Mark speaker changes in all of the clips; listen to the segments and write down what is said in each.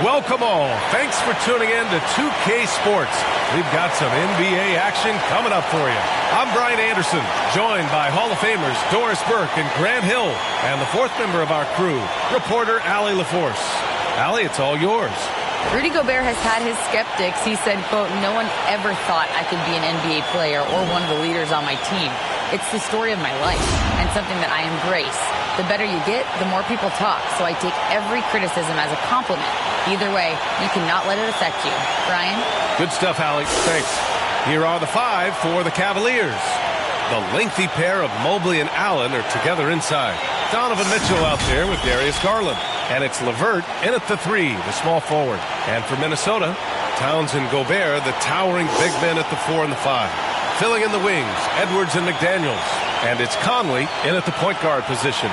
Speaker 1: Welcome all. Thanks for tuning in to 2K Sports. We've got some NBA action coming up for you. I'm Brian Anderson, joined by Hall of Famers Doris Burke and Grant Hill, and the fourth member of our crew, reporter Allie LaForce. Allie, it's all yours.
Speaker 2: Rudy Gobert has had his skeptics. He said, quote, "No one ever thought I could be an NBA player or one of the leaders on my team. It's the story of my life and something that I embrace. The better you get, the more people talk, so I take every criticism as a compliment. Either way, you cannot let it affect you." Brian?
Speaker 1: Good stuff, Allie. Thanks. Here are the five for the Cavaliers. The lengthy pair of Mobley and Allen are together inside. Donovan Mitchell out there with Darius Garland. And it's LeVert in at the three, the small forward. And for Minnesota, Towns and Gobert, the towering big men at the 4 and the 5. Filling in the wings, Edwards and McDaniels. And it's Conley in at the point guard position.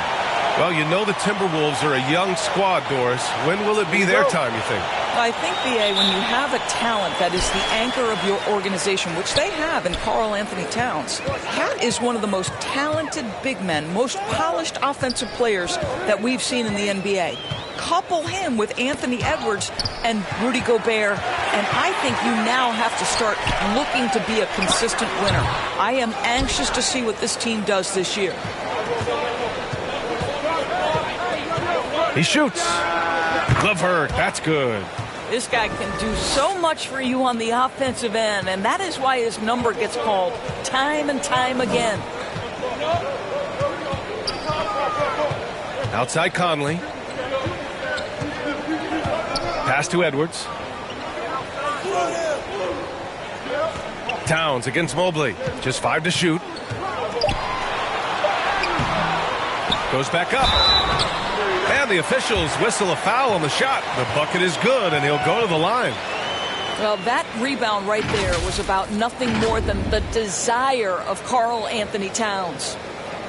Speaker 1: Well, you know the Timberwolves are a young squad, Doris. When will it be their time, you think?
Speaker 3: I think, B.A., when you have a talent that is the anchor of your organization, which they have in Karl Anthony Towns, that is one of the most talented big men, most polished offensive players that we've seen in the NBA. Couple him with Anthony Edwards and Rudy Gobert, and I think you now have to start looking to be a consistent winner. I am anxious to see what this team does this year.
Speaker 1: He shoots. LeVert, that's good.
Speaker 3: This guy can do so much for you on the offensive end, and that is why his number gets called time and time again.
Speaker 1: Outside Conley. Pass to Edwards. Towns against Mobley. Just 5 to shoot. Goes back up. And the officials whistle a foul on the shot. The bucket is good, and he'll go to the line.
Speaker 3: Well, that rebound right there was about nothing more than the desire of Karl Anthony Towns.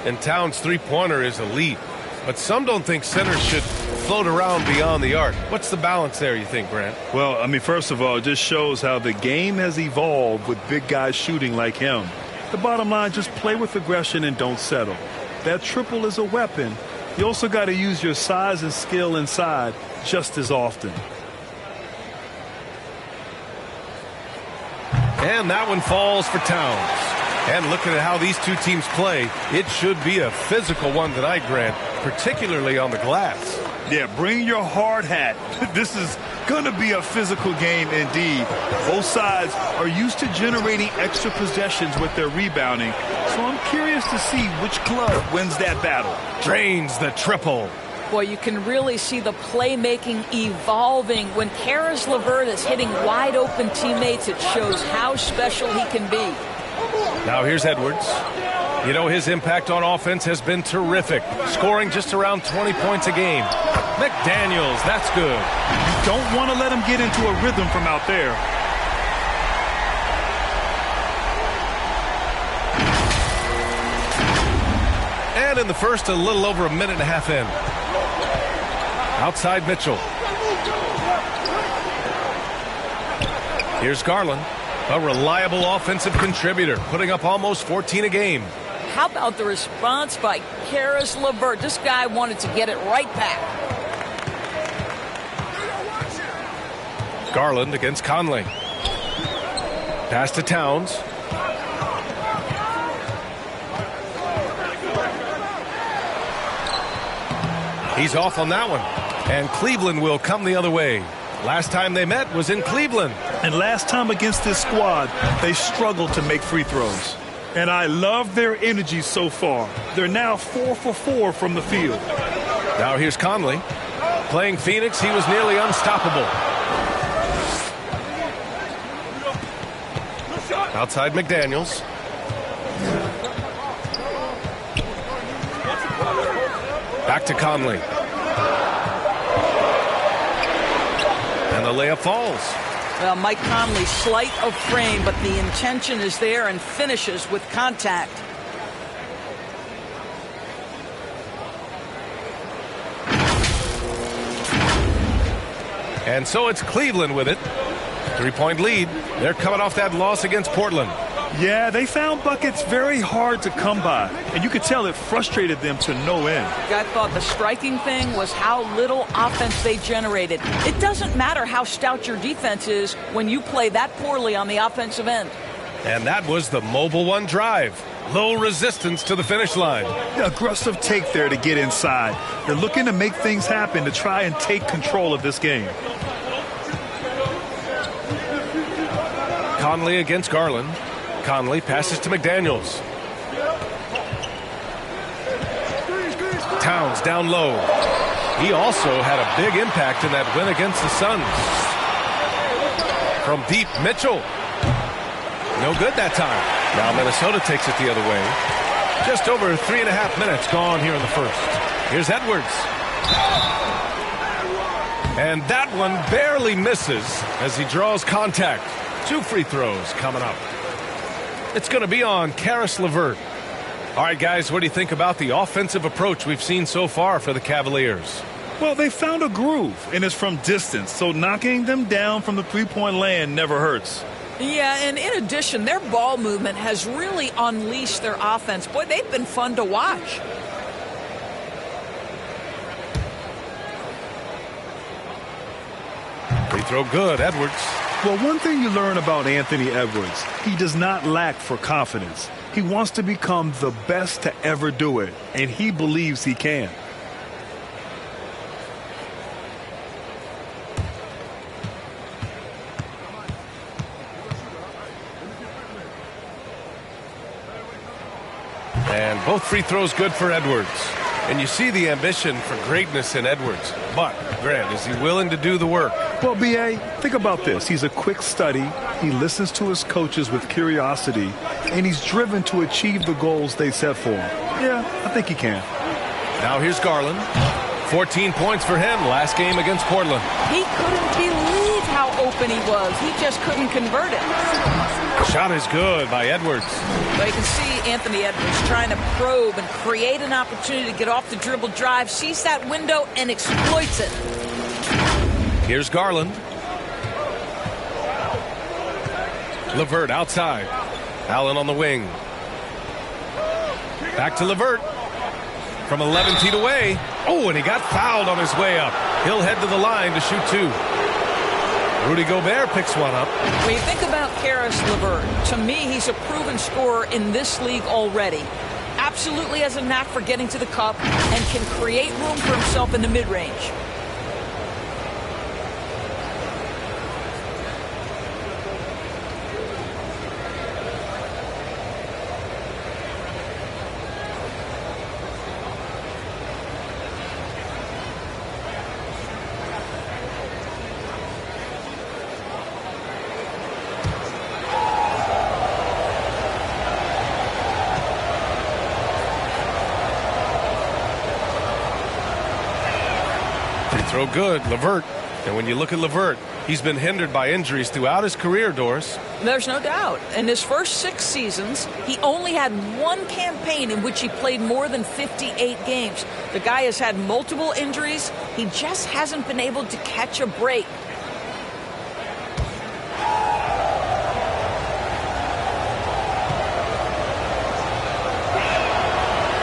Speaker 1: And Towns' three-pointer is elite. But some don't think centers should float around beyond the arc. What's the balance there, you think, Grant?
Speaker 4: Well, I mean, first of all, it just shows how the game has evolved with big guys shooting like him. The bottom line, just play with aggression and don't settle. That triple is a weapon. You also got to use your size and skill inside just as often.
Speaker 1: And that one falls for Towns. And looking at how these two teams play, it should be a physical one tonight, Grant, particularly on the glass.
Speaker 4: Yeah, bring your hard hat. This is going to be a physical game indeed. Both sides are used to generating extra possessions with their rebounding, so I'm curious to see which club wins that battle.
Speaker 1: Drains the triple.
Speaker 3: Boy, you can really see the playmaking evolving. When Caris LeVert is hitting wide open teammates, it shows how special he can be.
Speaker 1: Now here's Edwards. You know, his impact on offense has been terrific, scoring just around 20 points a game. McDaniels, that's good.
Speaker 4: You don't want to let him get into a rhythm from out there.
Speaker 1: And in the first, a little over a minute and a half in. Outside Mitchell. Here's Garland, a reliable offensive contributor, putting up almost 14 a game.
Speaker 3: How about the response by Caris LeVert? This guy wanted to get it right back.
Speaker 1: Garland against Conley. Pass to Towns. He's off on that one. And Cleveland will come the other way. Last time they met was in Cleveland.
Speaker 4: And last time against this squad, they struggled to make free throws. And I love their energy so far. They're now 4 for 4 from the field.
Speaker 1: Now here's Conley. Playing Phoenix, he was nearly unstoppable. Outside McDaniels. Back to Conley. And the layup falls.
Speaker 3: Well, Mike Conley, slight of frame, but the intention is there and finishes with contact.
Speaker 1: And so it's Cleveland with it. 3-point lead. They're coming off that loss against Portland.
Speaker 4: Yeah, they found buckets very hard to come by. And you could tell it frustrated them to no end.
Speaker 3: I thought the striking thing was how little offense they generated. It doesn't matter how stout your defense is when you play that poorly on the offensive end.
Speaker 1: And that was the mobile one drive. Low resistance to the finish line.
Speaker 4: Aggressive take there to get inside. They're looking to make things happen to try and take control of this game.
Speaker 1: Conley against Garland. Conley passes to McDaniels. Towns down low. He also had a big impact in that win against the Suns. From deep, Mitchell. No good that time. Now Minnesota takes it the other way. Just over 3.5 minutes gone here in the first. Here's Edwards. And that one barely misses as he draws contact. 2 free throws coming up. It's going to be on Caris LeVert. All right, guys, what do you think about the offensive approach we've seen so far for the Cavaliers?
Speaker 4: Well, they found a groove, and it's from distance, so knocking them down from the three-point land never hurts.
Speaker 3: Yeah, and in addition, their ball movement has really unleashed their offense. Boy, they've been fun to watch.
Speaker 1: Free throw good, Edwards.
Speaker 4: Well, one thing you learn about Anthony Edwards, he does not lack for confidence. He wants to become the best to ever do it, and he believes he can.
Speaker 1: And both free throws good for Edwards. And you see the ambition for greatness in Edwards. But, Grant, is he willing to do the work?
Speaker 4: Well, B.A., think about this. He's a quick study. He listens to his coaches with curiosity. And he's driven to achieve the goals they set for him. Yeah, I think he can.
Speaker 1: Now here's Garland. 14 points for him last game against Portland.
Speaker 3: He couldn't believe how open he was. He just couldn't convert it.
Speaker 1: Shot is good by Edwards.
Speaker 3: Well, you can see Anthony Edwards trying to probe and create an opportunity to get off the dribble drive, sees that window, and exploits it.
Speaker 1: Here's Garland. LeVert outside. Allen on the wing. Back to LeVert. From 11 feet away. Oh, and he got fouled on his way up. He'll head to the line to shoot 2. Rudy Gobert picks one up.
Speaker 3: When you think about Caris LeVert, to me, he's a proven scorer in this league already. Absolutely has a knack for getting to the cup and can create room for himself in the mid-range.
Speaker 1: throw good. LeVert. And when you look at LeVert, he's been hindered by injuries throughout his career, Doris.
Speaker 3: There's no doubt. In his first 6 seasons, he only had one campaign in which he played more than 58 games. The guy has had multiple injuries. He just hasn't been able to catch a break.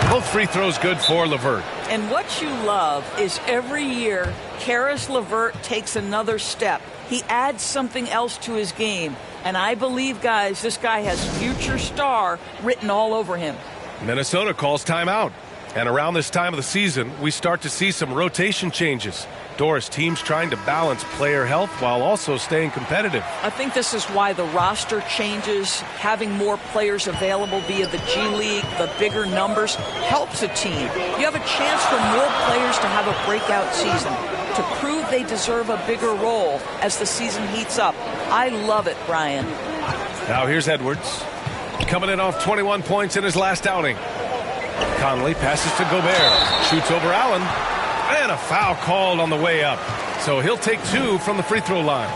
Speaker 1: Both free throws good for LeVert.
Speaker 3: And what you love is every year, Caris LeVert takes another step. He adds something else to his game. And I believe, guys, this guy has future star written all over him.
Speaker 1: Minnesota calls timeout. And around this time of the season, we start to see some rotation changes. Doris, teams trying to balance player health while also staying competitive.
Speaker 3: I think this is why the roster changes, having more players available via the G League, the bigger numbers, helps a team. You have a chance for more players to have a breakout season, to prove they deserve a bigger role as the season heats up. I love it, Brian.
Speaker 1: Now here's Edwards, coming in off 21 points in his last outing. Conley passes to Gobert, shoots over Allen, and a foul called on the way up. So he'll take 2 from the free throw line.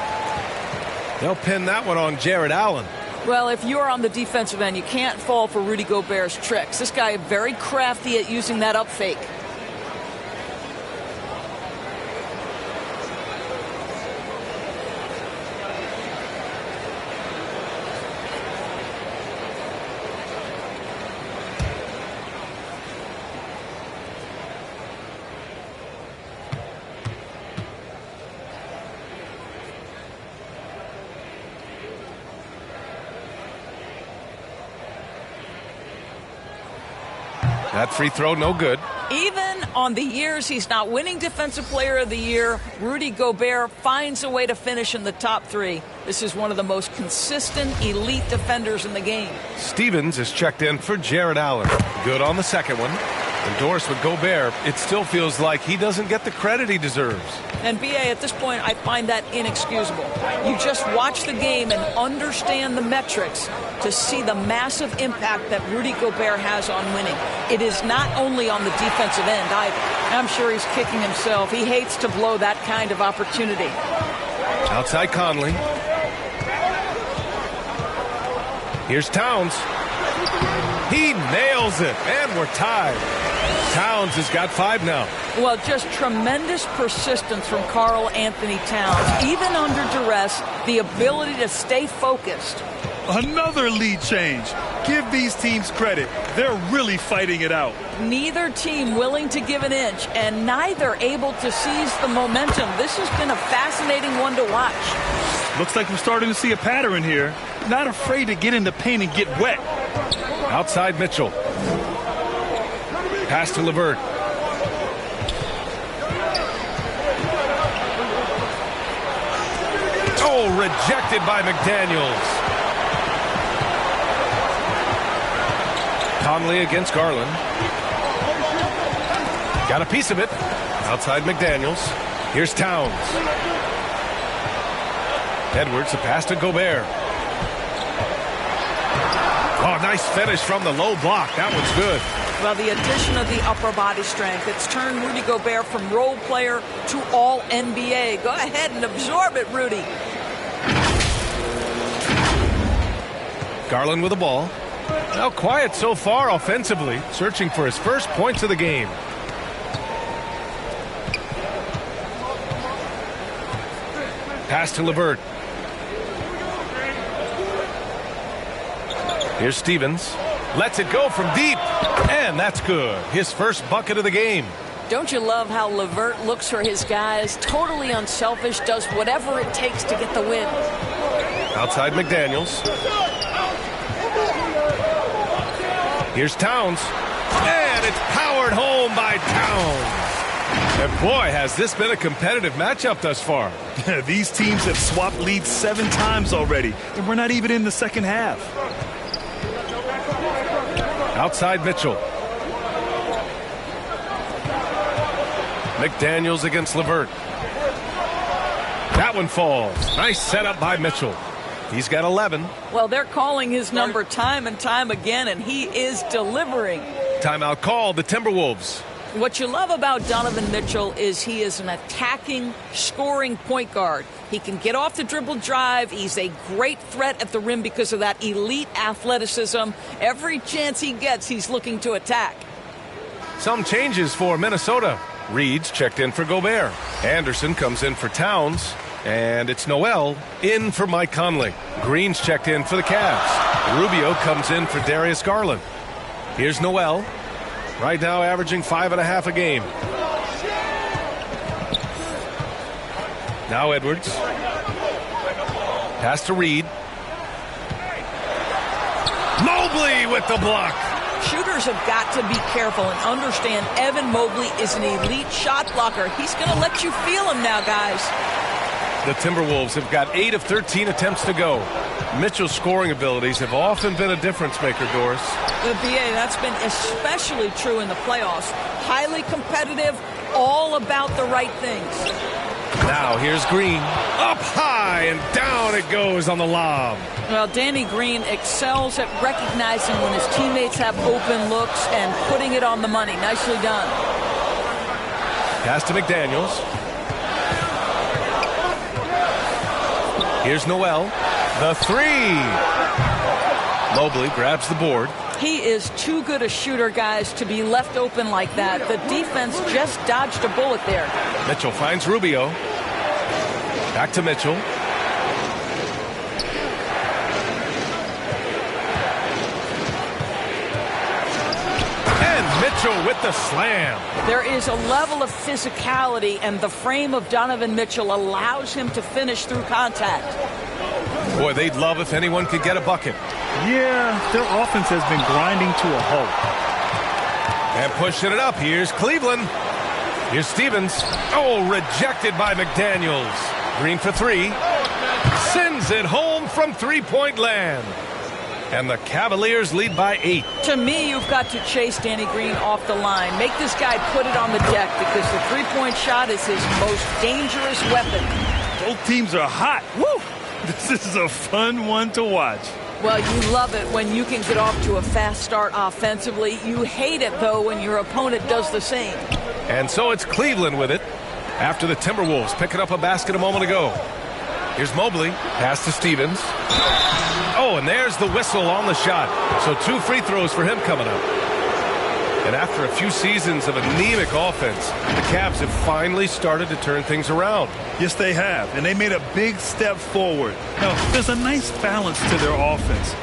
Speaker 1: They'll pin that one on Jared Allen.
Speaker 3: Well, if you're on the defensive end, you can't fall for Rudy Gobert's tricks. This guy is very crafty at using that up fake.
Speaker 1: That free throw, no good.
Speaker 3: Even on the years he's not winning Defensive Player of the Year, Rudy Gobert finds a way to finish in the top 3. This is one of the most consistent, elite defenders in the game.
Speaker 1: Stevens is checked in for Jared Allen. Good on the second one. And Doris, with Gobert, it still feels like he doesn't get the credit he deserves.
Speaker 3: And B.A., at this point, I find that inexcusable. You just watch the game and understand the metrics to see the massive impact that Rudy Gobert has on winning. It is not only on the defensive end either. I'm sure he's kicking himself. He hates to blow that kind of opportunity.
Speaker 1: Outside Conley. Here's Towns. He nails it, and we're tied. Towns has got 5 now.
Speaker 3: Well, just tremendous persistence from Karl Anthony Towns. Even under duress, the ability to stay focused.
Speaker 4: Another lead change. Give these teams credit. They're really fighting it out.
Speaker 3: Neither team willing to give an inch, and neither able to seize the momentum. This has been a fascinating one to watch.
Speaker 4: Looks like we're starting to see a pattern here. Not afraid to get in the paint and get wet.
Speaker 1: Outside Mitchell. Pass to LeVert. Oh, rejected by McDaniels. Conley against Garland. Got a piece of it. Outside McDaniels. Here's Towns. Edwards, a pass to Gobert. Oh, nice finish from the low block. That one's good.
Speaker 3: Well, the addition of the upper body strength, it's turned Rudy Gobert from role player to all NBA. Go ahead and absorb it, Rudy.
Speaker 1: Garland with the ball. Now quiet so far offensively, searching for his first points of the game. Pass to LeVert. Here's Stevens. Lets it go from deep. And that's good. His first bucket of the game.
Speaker 3: Don't you love how LeVert looks for his guys? Totally unselfish, does whatever it takes to get the win.
Speaker 1: Outside McDaniels. Here's Towns. And it's powered home by Towns. And boy, has this been a competitive matchup thus far.
Speaker 4: These teams have swapped leads 7 times already, and we're not even in the second half.
Speaker 1: Outside Mitchell. McDaniels against LeVert. That one falls. Nice setup by Mitchell. He's got 11.
Speaker 3: Well, they're calling his number time and time again, and he is delivering.
Speaker 1: Timeout called, the Timberwolves.
Speaker 3: What you love about Donovan Mitchell is he is an attacking, scoring point guard. He can get off the dribble drive. He's a great threat at the rim because of that elite athleticism. Every chance he gets, he's looking to attack.
Speaker 1: Some changes for Minnesota. Reed's checked in for Gobert. Anderson comes in for Towns. And it's Noel in for Mike Conley. Green's checked in for the Cavs. Rubio comes in for Darius Garland. Here's Noel. Right now averaging 5.5 a game. Now Edwards. Pass to Reed. Mobley with the block.
Speaker 3: Shooters have got to be careful and understand Evan Mobley is an elite shot blocker. He's going to let you feel him now, guys.
Speaker 1: The Timberwolves have got 8 of 13 attempts to go. Mitchell's scoring abilities have often been a difference maker, Doris.
Speaker 3: The BA, that's been especially true in the playoffs. Highly competitive, all about the right things.
Speaker 1: Now here's Green. Up high and down it goes on the lob.
Speaker 3: Well, Danny Green excels at recognizing when his teammates have open looks and putting it on the money. Nicely done.
Speaker 1: Pass to McDaniels. Here's Noel. The three. Mobley grabs the board.
Speaker 3: He is too good a shooter, guys, to be left open like that. The defense just dodged a bullet there.
Speaker 1: Mitchell finds Rubio. Back to Mitchell. And Mitchell with the slam.
Speaker 3: There is a level of physicality, and the frame of Donovan Mitchell allows him to finish through contact.
Speaker 1: Boy, they'd love if anyone could get a bucket.
Speaker 4: Yeah, their offense has been grinding to a halt.
Speaker 1: And pushing it up. Here's Cleveland. Here's Stevens. Oh, rejected by McDaniels. Green for three. Sends it home from three-point land. And the Cavaliers lead by 8.
Speaker 3: To me, you've got to chase Danny Green off the line. Make this guy put it on the deck because the three-point shot is his most dangerous weapon.
Speaker 4: Both teams are hot. Woo! This is a fun one to watch.
Speaker 3: Well, you love it when you can get off to a fast start offensively. You hate it, though, when your opponent does the same.
Speaker 1: And so it's Cleveland with it after the Timberwolves picking up a basket a moment ago. Here's Mobley. Pass to Stevens. Oh, and there's the whistle on the shot. So 2 free throws for him coming up. And after a few seasons of anemic offense, the Cavs have finally started to turn things around.
Speaker 4: Yes, they have. And they made a big step forward. Now, there's a nice balance to their offense.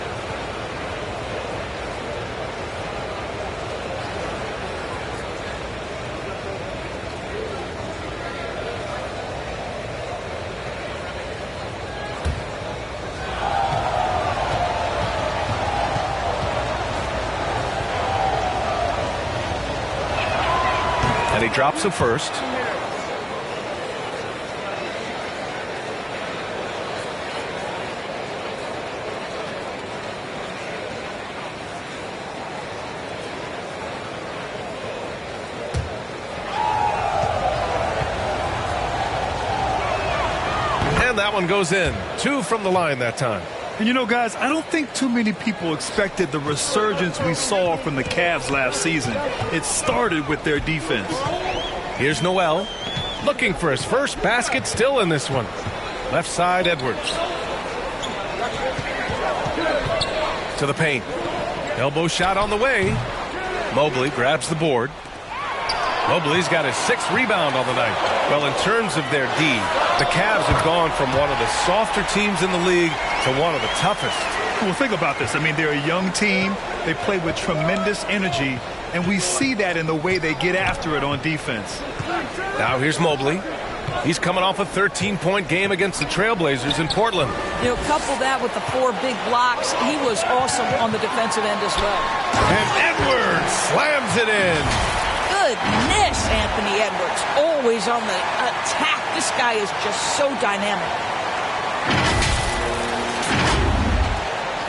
Speaker 1: And he drops it first. And that one goes in. 2 from the line that time.
Speaker 4: And you know, guys, I don't think too many people expected the resurgence we saw from the Cavs last season. It started with their defense.
Speaker 1: Here's Noel, looking for his first basket, still in this one. Left side, Edwards. To the paint. Elbow shot on the way. Mobley grabs the board. Mobley's got his 6th rebound on the night. Well, in terms of their D, the Cavs have gone from one of the softer teams in the league to one of the toughest.
Speaker 4: Well, think about this. I mean, they're a young team. They play with tremendous energy, and we see that in the way they get after it on defense.
Speaker 1: Now here's Mobley. He's coming off a 13-point game against the Trailblazers in Portland.
Speaker 3: You know, couple that with the 4 big blocks. He was awesome on the defensive end as well.
Speaker 1: And Edwards slams it in.
Speaker 3: Goodness, Anthony Edwards, always on the attack. This guy is just so dynamic.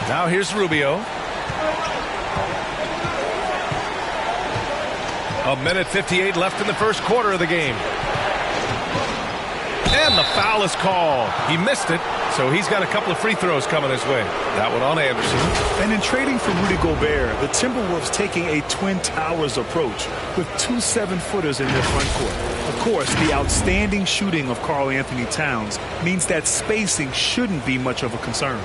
Speaker 1: Now here's Rubio. 1:58 left in the first quarter of the game. And the foul is called. He missed it, so he's got a couple of free throws coming his way. That one on Anderson.
Speaker 4: And in trading for Rudy Gobert, the Timberwolves taking a Twin Towers approach with 2 7-footers in their front court. Of course, the outstanding shooting of Karl Anthony Towns means that spacing shouldn't be much of a concern.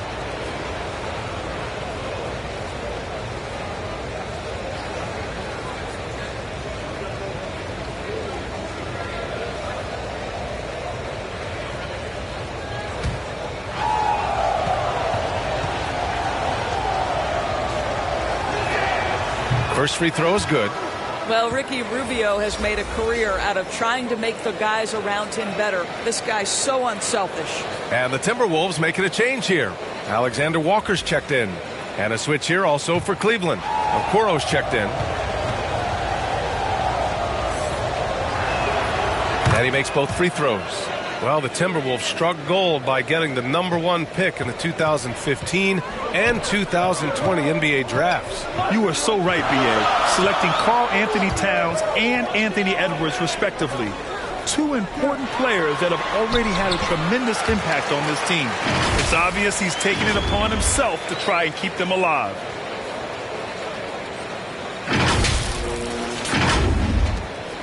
Speaker 1: First free throw is good.
Speaker 3: Well, Ricky Rubio has made a career out of trying to make the guys around him better. This guy's so unselfish.
Speaker 1: And the Timberwolves making a change here. Alexander Walker's checked in. And a switch here also for Cleveland. Okoro's checked in. And he makes both free throws. Well, the Timberwolves struck gold by getting the #1 pick in the 2015 and 2020 NBA drafts.
Speaker 4: You are so right, B.A. Selecting Karl Anthony Towns and Anthony Edwards, respectively. 2 important players that have already had a tremendous impact on this team. It's obvious he's taken it upon himself to try and keep them alive.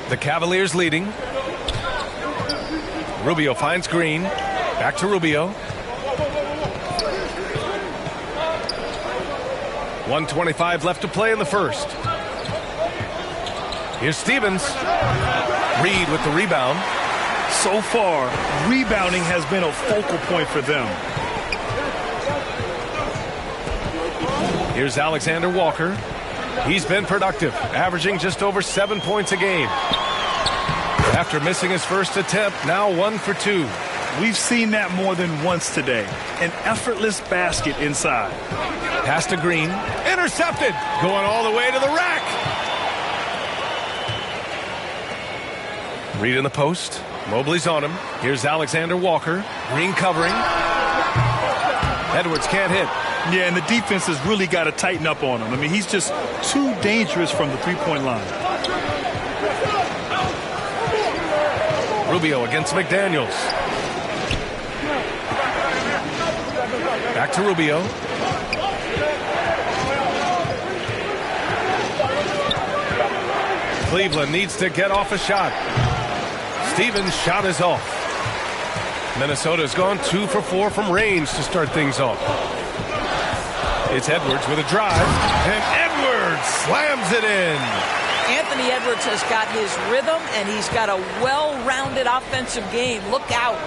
Speaker 1: The Cavaliers leading. Rubio finds Green. Back to Rubio. 1:25 left to play in the first. Here's Stevens. Reed with the rebound.
Speaker 4: So far, rebounding has been a focal point for them.
Speaker 1: Here's Alexander Walker. He's been productive, averaging just over 7 points a game. After missing his first attempt, now 1 for 2.
Speaker 4: We've seen that more than once today. An effortless basket inside.
Speaker 1: Pass to Green. Intercepted. Going all the way to the rack. Reed in the post. Mobley's on him. Here's Alexander Walker. Green covering. Edwards can't hit.
Speaker 4: Yeah, and the defense has really got to tighten up on him. I mean, he's just too dangerous from the three-point line.
Speaker 1: Rubio against McDaniels. Back to Rubio. Cleveland needs to get off a shot. Stevens' shot is off. Minnesota's gone 2 for 4 from range to start things off. It's Edwards with a drive, and Edwards slams it in.
Speaker 3: Anthony Edwards has got his rhythm, and he's got a well-rounded offensive game. Look out.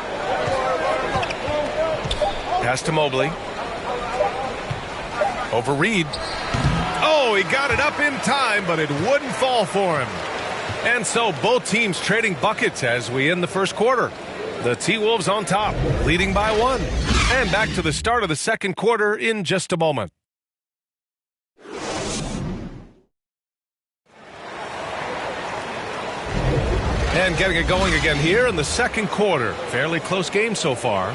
Speaker 1: Pass to Mobley. Over Reed. Oh, he got it up in time, but it wouldn't fall for him. And so both teams trading buckets as we end the first quarter. The T-Wolves on top, leading by 1. And back to the start of the second quarter in just a moment. And getting it going again here in the second quarter. Fairly close game so far.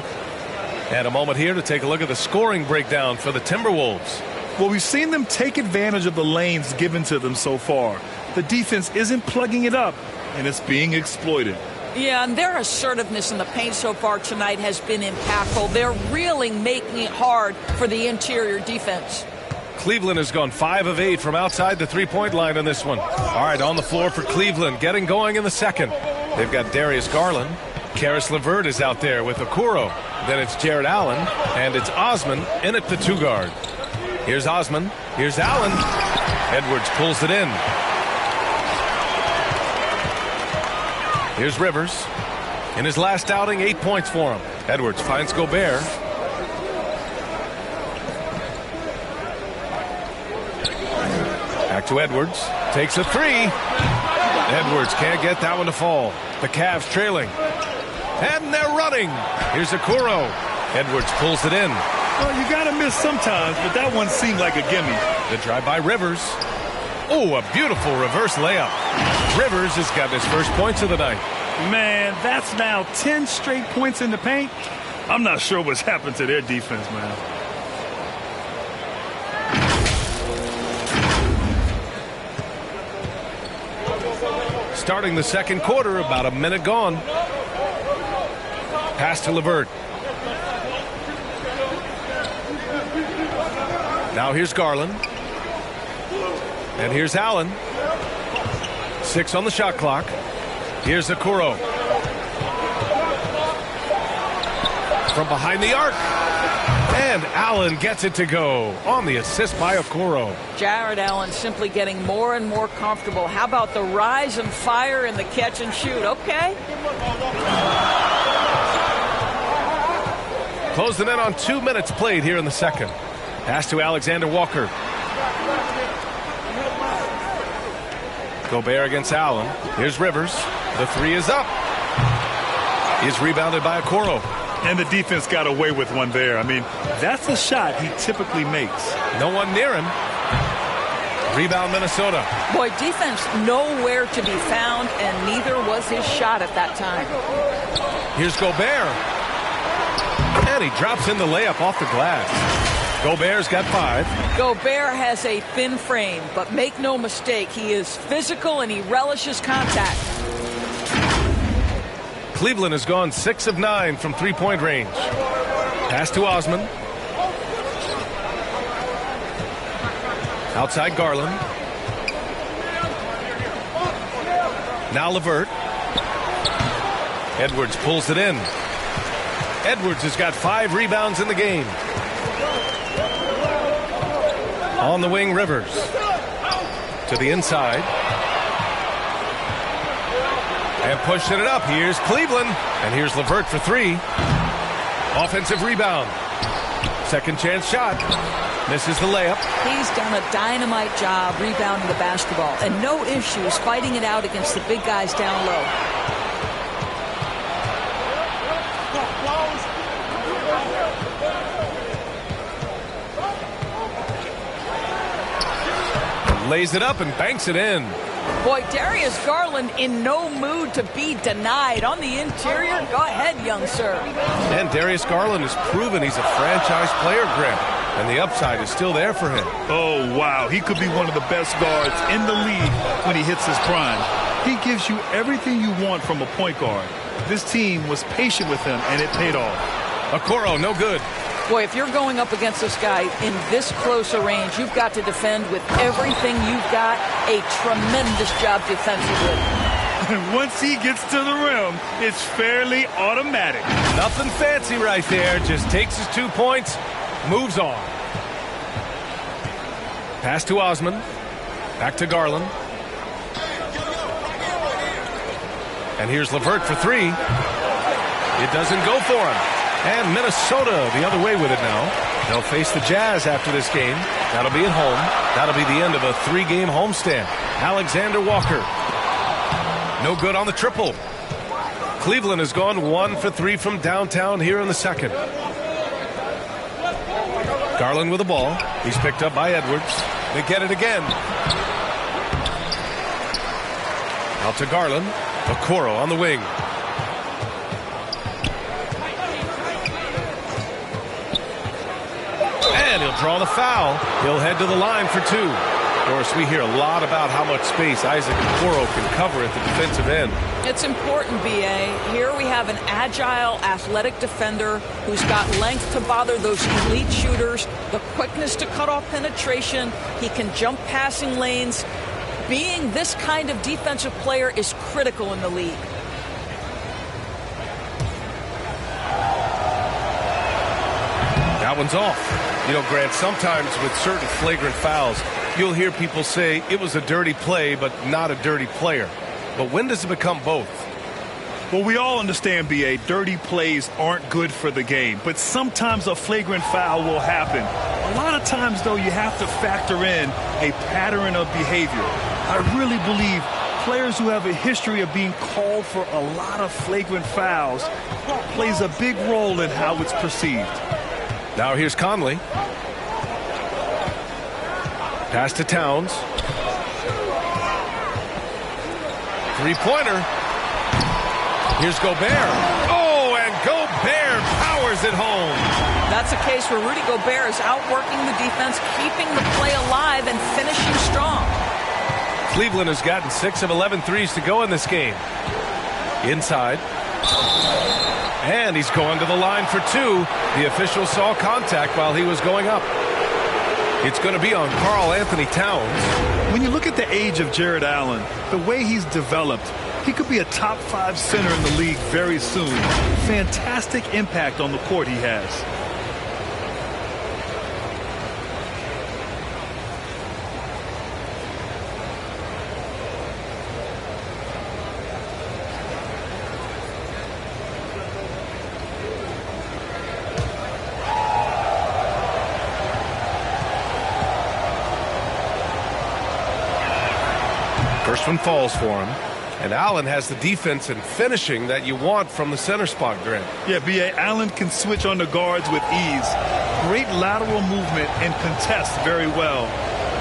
Speaker 1: And a moment here to take a look at the scoring breakdown for the Timberwolves.
Speaker 4: Well, we've seen them take advantage of the lanes given to them so far. The defense isn't plugging it up, and it's being exploited.
Speaker 3: Yeah, and their assertiveness in the paint so far tonight has been impactful. They're really making it hard for the interior defense.
Speaker 1: Cleveland has gone 5 of 8 from outside the three-point line in this one. All right, on the floor for Cleveland, getting going in the second. They've got Darius Garland. Karis LeVert is out there with Okoro. Then it's Jared Allen, and it's Osman in at the 2 guard. Here's Osman. Here's Allen. Edwards pulls it in. Here's Rivers. In his last outing, 8 points for him. Edwards finds Gobert. Back to Edwards. Takes a 3. Edwards can't get that one to fall. The Cavs trailing. And they're running. Here's Okoro. Edwards pulls it in.
Speaker 4: Well, you got to miss sometimes, but that one seemed like a gimme.
Speaker 1: The drive by Rivers. Oh, a beautiful reverse layup. Rivers has got his first points of the night.
Speaker 4: Man, that's now 10 straight points in the paint. I'm not sure what's happened to their defense, man.
Speaker 1: Starting the second quarter, about a minute gone. Pass to LeVert. Now here's Garland. And here's Allen. 6 on the shot clock. Here's Okoro. From behind the arc. And Allen gets it to go on the assist by Okoro.
Speaker 3: Jared Allen simply getting more and more comfortable. How about the rise and fire in the catch and shoot? Okay.
Speaker 1: Closing in on 2 minutes played here in the second. Pass to Alexander Walker. Gobert against Allen. Here's Rivers. The three is up. He's rebounded by Okoro.
Speaker 4: And the defense got away with one there. I mean, that's a shot he typically makes.
Speaker 1: No one near him. Rebound Minnesota.
Speaker 3: Boy, defense nowhere to be found, and neither was his shot at that time.
Speaker 1: Here's Gobert. And he drops in the layup off the glass. Gobert's got 5.
Speaker 3: Gobert has a thin frame, but make no mistake, he is physical and he relishes contact.
Speaker 1: Cleveland has gone 6 of 9 from three-point range. Pass to Osman. Outside Garland. Now LeVert. Edwards pulls it in. Edwards has got 5 rebounds in the game. On the wing, Rivers. To the inside. And pushing it up. Here's Cleveland. And here's LeVert for 3. Offensive rebound. Second chance shot. Misses the layup.
Speaker 3: He's done a dynamite job rebounding the basketball. And no issues fighting it out against the big guys down low.
Speaker 1: Lays it up and banks it in.
Speaker 3: Boy, Darius Garland in no mood to be denied. On the interior, go ahead, young sir.
Speaker 1: And Darius Garland has proven he's a franchise player, Grant. And the upside is still there for him.
Speaker 4: Oh, wow. He could be one of the best guards in the league when he hits his prime. He gives you everything you want from a point guard. This team was patient with him, and it paid off.
Speaker 1: Okoro, no good.
Speaker 3: Boy, if you're going up against this guy in this close a range, you've got to defend with everything you've got. A tremendous job defensively.
Speaker 4: And once he gets to the rim, it's fairly automatic.
Speaker 1: Nothing fancy right there. Just takes his 2 points, moves on. Pass to Osman. Back to Garland. And here's LeVert for 3. It doesn't go for him. And Minnesota the other way with it now. They'll face the Jazz after this game. That'll be at home. That'll be the end of a 3-game homestand. Alexander Walker. No good on the triple. Cleveland has gone 1 for 3 from downtown here in the second. Garland with the ball. He's picked up by Edwards. They get it again. Out to Garland. Okoro on the wing. And he'll draw the foul. He'll head to the line for 2. Of course, we hear a lot about how much space Isaac Okoro can cover at the defensive end.
Speaker 3: It's important, B.A. Here we have an agile, athletic defender who's got length to bother those elite shooters, the quickness to cut off penetration. He can jump passing lanes. Being this kind of defensive player is critical in the league.
Speaker 1: That one's off. You know, Grant, sometimes with certain flagrant fouls, you'll hear people say it was a dirty play, but not a dirty player. But when does it become both?
Speaker 4: Well, we all understand, B.A., dirty plays aren't good for the game. But sometimes a flagrant foul will happen. A lot of times, though, you have to factor in a pattern of behavior. I really believe players who have a history of being called for a lot of flagrant fouls plays a big role in how it's perceived.
Speaker 1: Now here's Conley. Pass to Towns. Three-pointer. Here's Gobert. Oh, and Gobert powers it home.
Speaker 3: That's a case where Rudy Gobert is outworking the defense, keeping the play alive, and finishing strong.
Speaker 1: Cleveland has gotten 6 of 11 threes to go in this game. Inside. And he's going to the line for 2. The official saw contact while he was going up. It's going to be on Karl Anthony Towns.
Speaker 4: When you look at the age of Jared Allen, the way he's developed, he could be a top 5 center in the league very soon. Fantastic impact on the court he has.
Speaker 1: First one falls for him. And Allen has the defense and finishing that you want from the center spot, Grant.
Speaker 4: Yeah, B.A. Allen can switch on the guards with ease. Great lateral movement and contests very well.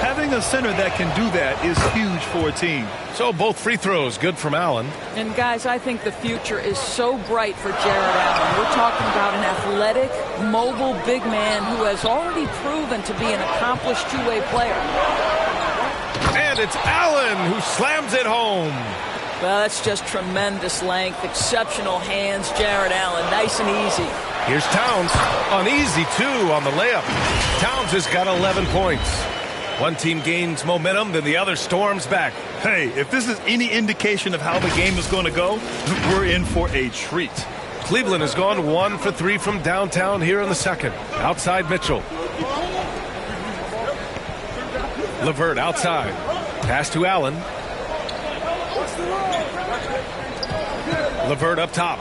Speaker 4: Having a center that can do that is huge for a team.
Speaker 1: So both free throws good from Allen.
Speaker 3: And guys, I think the future is so bright for Jared Allen. We're talking about an athletic, mobile big man who has already proven to be an accomplished two-way player.
Speaker 1: And it's Allen who slams it home.
Speaker 3: Well, that's just tremendous length, exceptional hands, Jared Allen, nice and easy.
Speaker 1: Here's Towns on easy, too, on the layup. Towns has got 11 points. One team gains momentum, then the other storms back.
Speaker 4: Hey, if this is any indication of how the game is going to go, we're in for a treat.
Speaker 1: Cleveland has gone 1 for 3 from downtown here in the second. Outside Mitchell. LeVert outside. Pass to Allen. LeVert up top.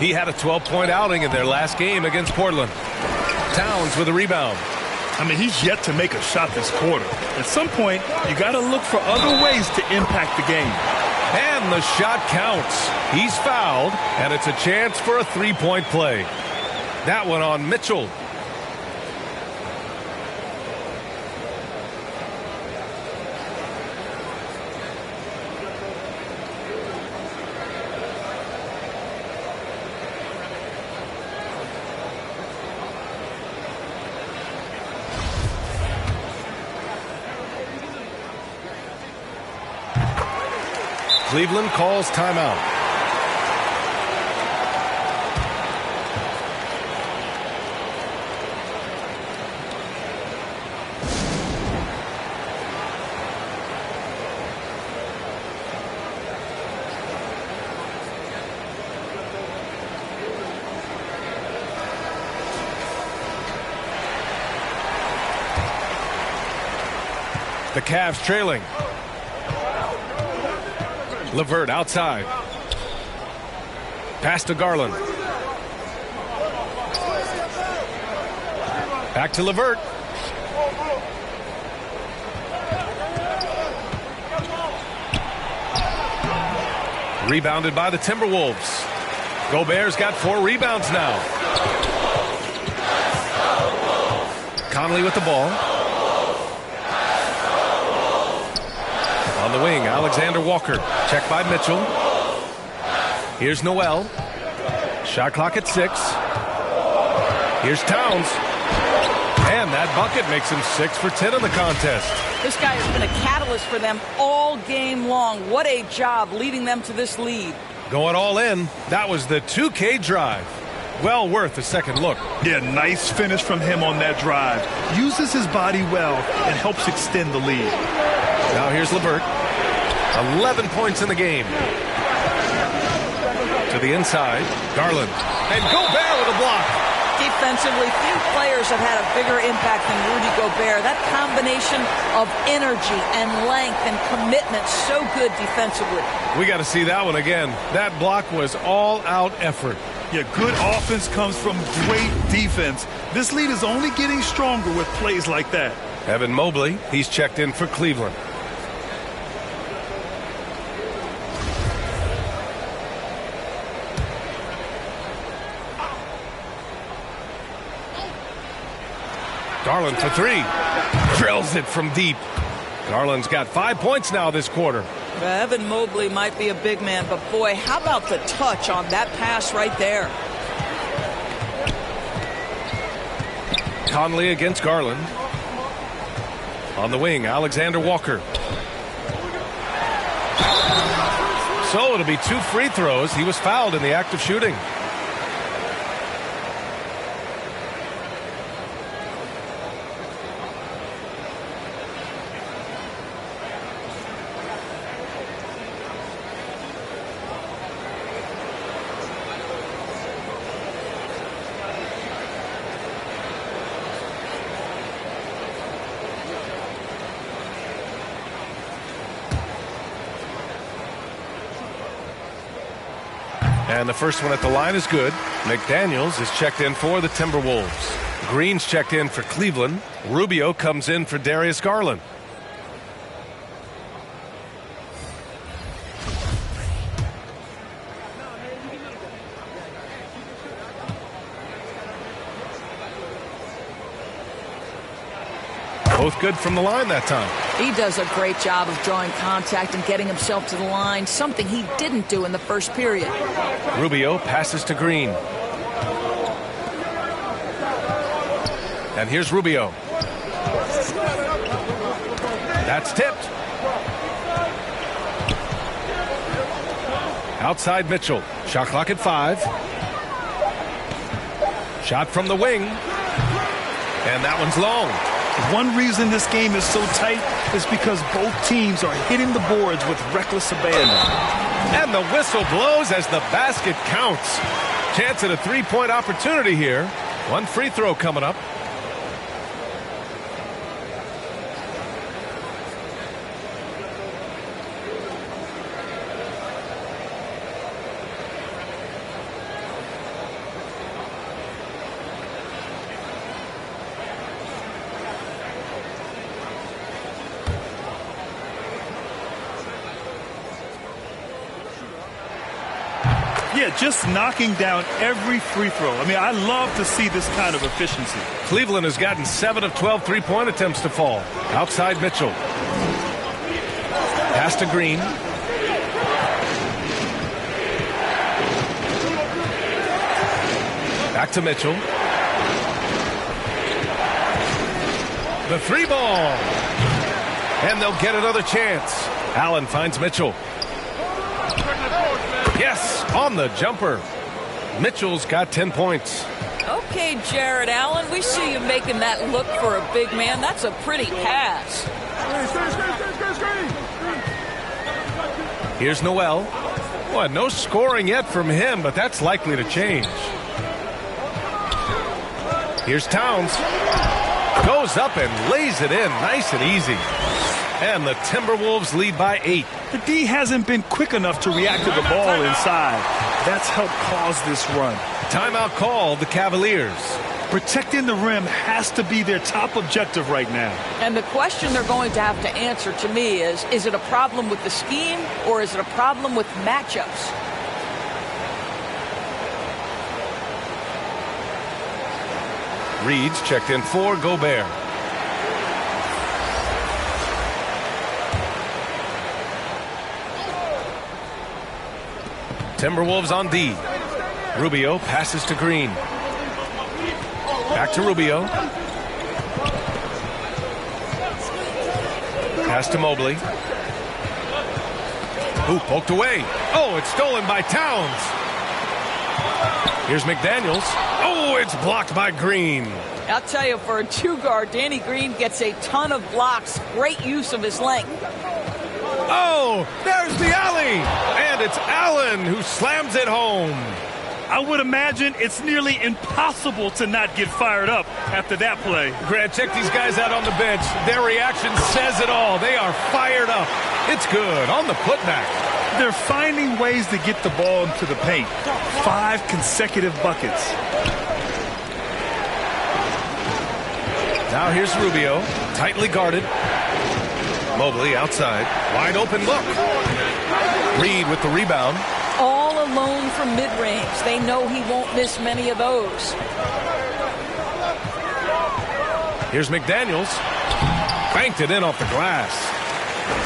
Speaker 1: He had a 12-point outing in their last game against Portland. Towns with a rebound.
Speaker 4: I mean, he's yet to make a shot this quarter. At some point, you got to look for other ways to impact the game.
Speaker 1: And the shot counts. He's fouled, and it's a chance for a three-point play. That one on Mitchell. Cleveland calls timeout. The Cavs trailing. LeVert outside. Pass to Garland. Back to LeVert. Rebounded by the Timberwolves. Gobert's got 4 rebounds now. Conley with the ball. On the wing, Alexander Walker. Check by Mitchell. Here's Noel. Shot clock at 6. Here's Towns. And that bucket makes him 6 for 10 in the contest.
Speaker 3: This guy has been a catalyst for them all game long. What a job leading them to this lead.
Speaker 1: Going all in. That was the 2K drive. Well worth a second look.
Speaker 4: Yeah, nice finish from him on that drive. Uses his body well and helps extend the lead.
Speaker 1: Now here's LeVert. 11 points in the game. To the inside, Garland. And Gobert with a block.
Speaker 3: Defensively, few players have had a bigger impact than Rudy Gobert. That combination of energy and length and commitment, so good defensively.
Speaker 1: We got to see that one again. That block was all-out effort.
Speaker 4: Yeah, good offense comes from great defense. This lead is only getting stronger with plays like that.
Speaker 1: Evan Mobley, he's checked in for Cleveland. Garland for 3. Drills it from deep. Garland's got 5 points now this quarter.
Speaker 3: Evan Mobley might be a big man, but boy, how about the touch on that pass right there?
Speaker 1: Conley against Garland. On the wing, Alexander Walker. So it'll be 2 free throws. He was fouled in the act of shooting. And the first one at the line is good. McDaniels is checked in for the Timberwolves. Green's checked in for Cleveland. Rubio comes in for Darius Garland. Both good from the line that time.
Speaker 3: He does a great job of drawing contact and getting himself to the line, something he didn't do in the first period.
Speaker 1: Rubio passes to Green. And here's Rubio. That's tipped. Outside Mitchell. Shot clock at 5. Shot from the wing. And that one's long.
Speaker 4: One reason this game is so tight is because both teams are hitting the boards with reckless abandon.
Speaker 1: And the whistle blows as the basket counts. Chance at a three-point opportunity here. One free throw coming up.
Speaker 4: Yeah, just knocking down every free throw. I mean, I love to see this kind of efficiency.
Speaker 1: Cleveland has gotten 7 of 12 three-point attempts to fall. Outside Mitchell. Pass to Green. Back to Mitchell. The three ball. And they'll get another chance. Allen finds Mitchell. Yes, on the jumper. Mitchell's got 10 points.
Speaker 3: Okay, Jared Allen, we see you making that look for a big man. That's a pretty pass.
Speaker 1: Here's Noel. Well, no scoring yet from him, but that's likely to change. Here's Towns. Goes up and lays it in nice and easy. And the Timberwolves lead by 8.
Speaker 4: The D hasn't been quick enough to react to the ball inside. That's helped cause this run.
Speaker 1: Timeout called the Cavaliers.
Speaker 4: Protecting the rim has to be their top objective right now.
Speaker 3: And the question they're going to have to answer to me is it a problem with the scheme or is it a problem with matchups?
Speaker 1: Reed's checked in for Gobert. Timberwolves on D. Rubio passes to Green. Back to Rubio. Pass to Mobley. Ooh, poked away. Oh, it's stolen by Towns. Here's McDaniels. Oh, it's blocked by Green.
Speaker 3: I'll tell you, for a two-guard, Danny Green gets a ton of blocks. Great use of his length.
Speaker 1: Oh, there's the alley. And it's Allen who slams it home.
Speaker 4: I would imagine it's nearly impossible to not get fired up after that play.
Speaker 1: Grant, check these guys out on the bench. Their reaction says it all. They are fired up. It's good on the putback.
Speaker 4: They're finding ways to get the ball into the paint. 5 consecutive buckets.
Speaker 1: Now here's Rubio, tightly guarded. Mobley outside. Wide open look. Reed with the rebound.
Speaker 3: All alone from mid-range. They know he won't miss many of those.
Speaker 1: Here's McDaniels. Banked it in off the glass.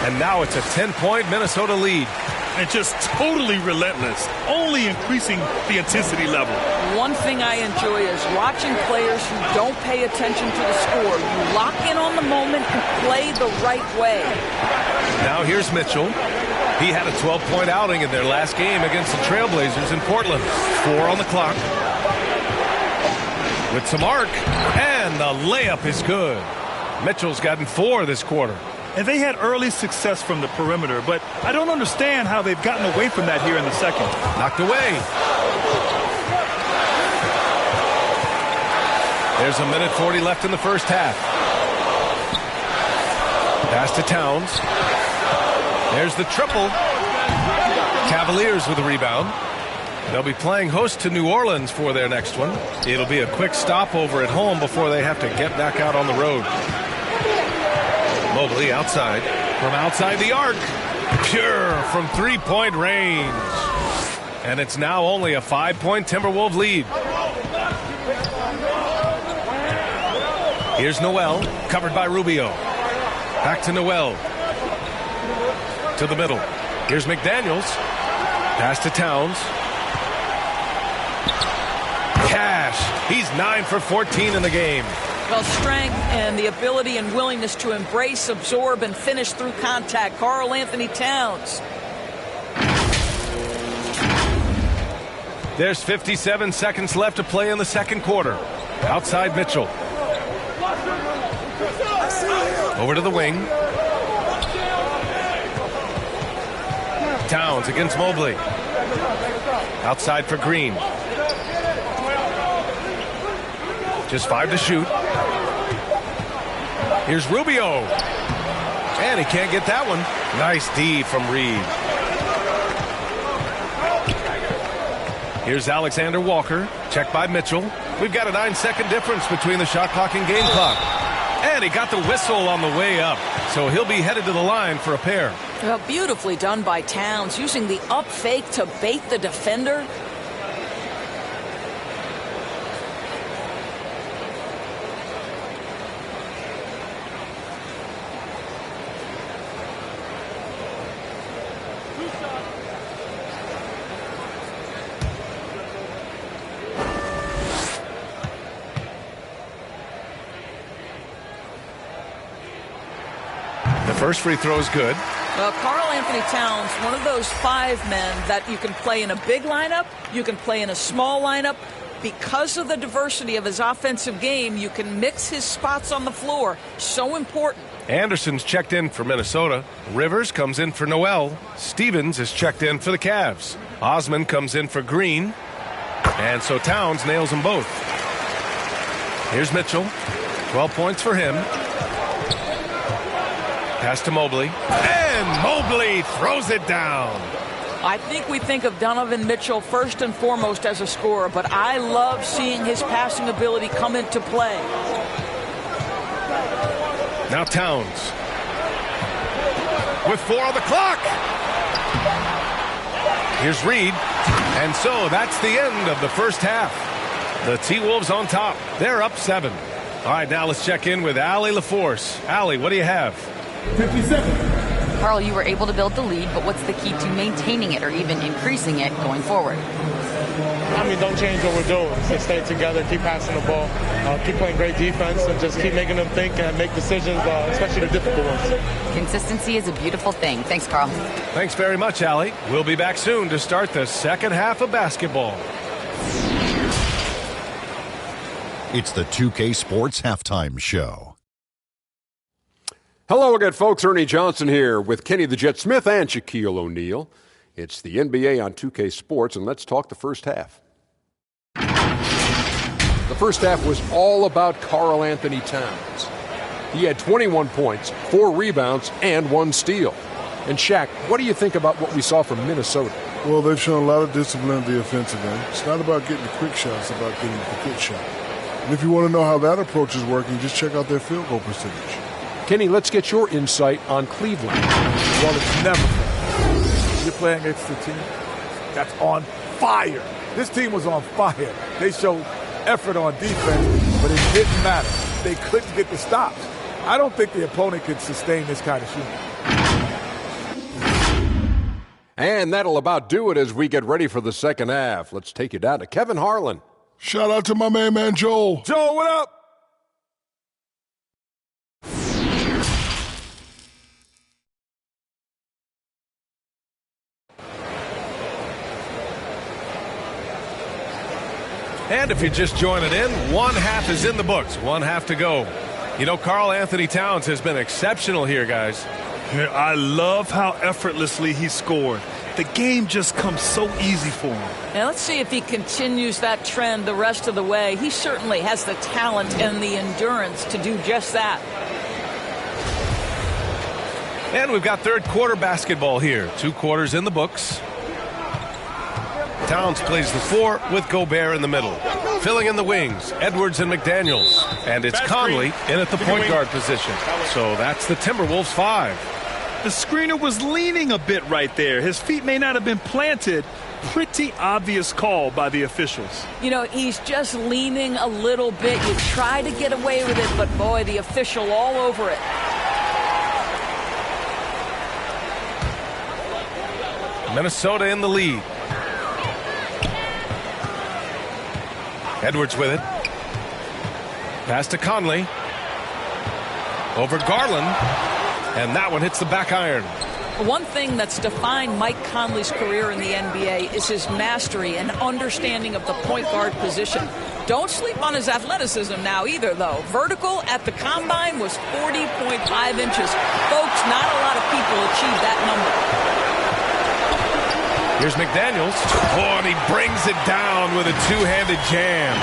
Speaker 1: And now it's a 10-point Minnesota lead.
Speaker 4: And just totally relentless, only increasing the intensity level.
Speaker 3: One thing I enjoy is watching players who don't pay attention to the score. You lock in on the moment and play the right way.
Speaker 1: Now here's Mitchell. He had a 12-point outing in their last game against the Trailblazers in Portland. 4 on the clock. With some arc, and the layup is good. Mitchell's gotten 4 this quarter.
Speaker 4: And they had early success from the perimeter, but I don't understand how they've gotten away from that here in the second.
Speaker 1: Knocked away. There's a minute 40 left in the first half. Pass to Towns. There's the triple. Cavaliers with a rebound. They'll be playing host to New Orleans for their next one. It'll be a quick stopover at home before they have to get back out on the road. Mobley outside. From outside the arc. Pure from three-point range. And it's now only a 5-point Timberwolves lead. Here's Noel, covered by Rubio. Back to Noel. To the middle. Here's McDaniels. Pass to Towns. Cash. He's 9 for 14 in the game.
Speaker 3: Well, strength and the ability and willingness to embrace, absorb, and finish through contact. Karl Anthony Towns.
Speaker 1: There's 57 seconds left to play in the second quarter. Outside Mitchell. Over to the wing. Towns against Mobley. Outside for Green. Just 5 to shoot. Here's Rubio. And he can't get that one. Nice D from Reed. Here's Alexander Walker. Checked by Mitchell. We've got a 9-second difference between the shot clock and game clock. And he got the whistle on the way up. So he'll be headed to the line for a pair.
Speaker 3: Well, beautifully done by Towns, using the up fake to bait the defender.
Speaker 1: First free throw is good.
Speaker 3: Well, Karl Anthony Towns, one of those 5 men that you can play in a big lineup, you can play in a small lineup. Because of the diversity of his offensive game, you can mix his spots on the floor. So important.
Speaker 1: Anderson's checked in for Minnesota. Rivers comes in for Noel. Stevens is checked in for the Cavs. Osman comes in for Green. And so Towns nails them both. Here's Mitchell. 12 points for him. Pass to Mobley. And Mobley throws it down.
Speaker 3: I think we think of Donovan Mitchell first and foremost as a scorer, but I love seeing his passing ability come into play.
Speaker 1: Now Towns. With 4 on the clock. Here's Reed. And so that's the end of the first half. The T-Wolves on top. They're up 7. All right, now let's check in with Allie LaForce. Allie, what do you have?
Speaker 2: 57. Karl, you were able to build the lead, but what's the key to maintaining it or even increasing it going forward?
Speaker 5: I mean, don't change what we're doing. Just stay together, keep passing the ball, keep playing great defense, and just keep making them think and make decisions, especially the difficult ones.
Speaker 2: Consistency is a beautiful thing. Thanks, Karl.
Speaker 1: Thanks very much, Allie. We'll be back soon to start the second half of basketball.
Speaker 6: It's the 2K Sports Halftime Show.
Speaker 7: Hello again, folks. Ernie Johnson here with Kenny the Jet Smith and Shaquille O'Neal. It's the NBA on 2K Sports, and let's talk the first half. The first half was all about Karl Anthony Towns. He had 21 points, 4 rebounds, and 1 steal. And Shaq, what do you think about what we saw from Minnesota?
Speaker 8: Well, they've shown a lot of discipline at the offensive end. It's not about getting the quick shots, it's about getting the good shot. And if you want to know how that approach is working, just check out their field goal percentage.
Speaker 7: Kenny, let's get your insight on Cleveland.
Speaker 9: Well, it's never fair. You're playing against a team that's on fire. This team was on fire. They showed effort on defense, but it didn't matter. They couldn't get the stops. I don't think the opponent could sustain this kind of shooting.
Speaker 7: And that'll about do it as we get ready for the second half. Let's take you down to Kevin Harlan.
Speaker 8: Shout out to my man Joel.
Speaker 9: Joel, what up?
Speaker 1: And if you're just joining in, one half is in the books. One half to go. You know, Karl Anthony Towns has been exceptional here, guys.
Speaker 4: I love how effortlessly he scored. The game just comes so easy for him.
Speaker 3: Now let's see if he continues that trend the rest of the way. He certainly has the talent and the endurance to do just that. And
Speaker 1: we've got third quarter basketball here. 2 quarters in the books. Towns plays the 4 with Gobert in the middle. Filling in the wings, Edwards and McDaniels. And it's Conley in at the point guard position. So that's the Timberwolves 5.
Speaker 4: The screener was leaning a bit right there. His feet may not have been planted. Pretty obvious call by the officials.
Speaker 3: You know, he's just leaning a little bit. You try to get away with it, but boy, the official all over it.
Speaker 1: Minnesota in the lead. Edwards with it. Pass to Conley. Over Garland. And that one hits the back iron.
Speaker 3: One thing that's defined Mike Conley's career in the NBA is his mastery and understanding of the point guard position. Don't sleep on his athleticism now either, though. Vertical at the combine was 40.5 inches. Folks, not a lot of people achieve that number.
Speaker 1: Here's McDaniels. Oh, and he brings it down with a two-handed jam.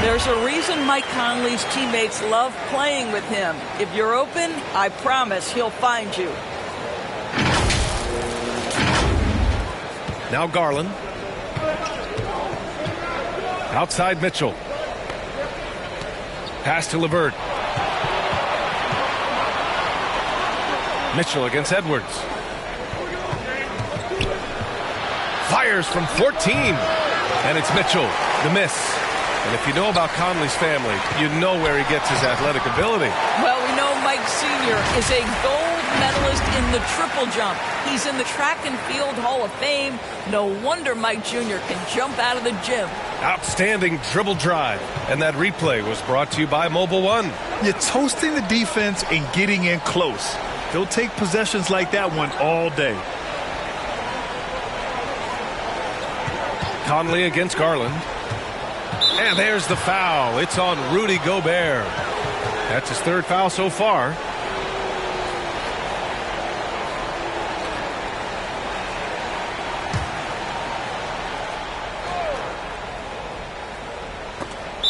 Speaker 3: There's a reason Mike Conley's teammates love playing with him. If you're open, I promise he'll find you.
Speaker 1: Now Garland. Outside Mitchell. Pass to LeVert. Mitchell against Edwards. Fires from 14. And it's Mitchell. The miss. And if you know about Conley's family, you know where he gets his athletic ability.
Speaker 3: Well, we know Mike Sr. is a gold medalist in the triple jump. He's in the track and field Hall of Fame. No wonder Mike Jr. can jump out of the gym.
Speaker 1: Outstanding dribble drive. And that replay was brought to you by Mobile One.
Speaker 4: You're toasting the defense and getting in close. They'll take possessions like that one all day.
Speaker 1: Conley against Garland. And there's the foul. It's on Rudy Gobert. That's his third foul so far.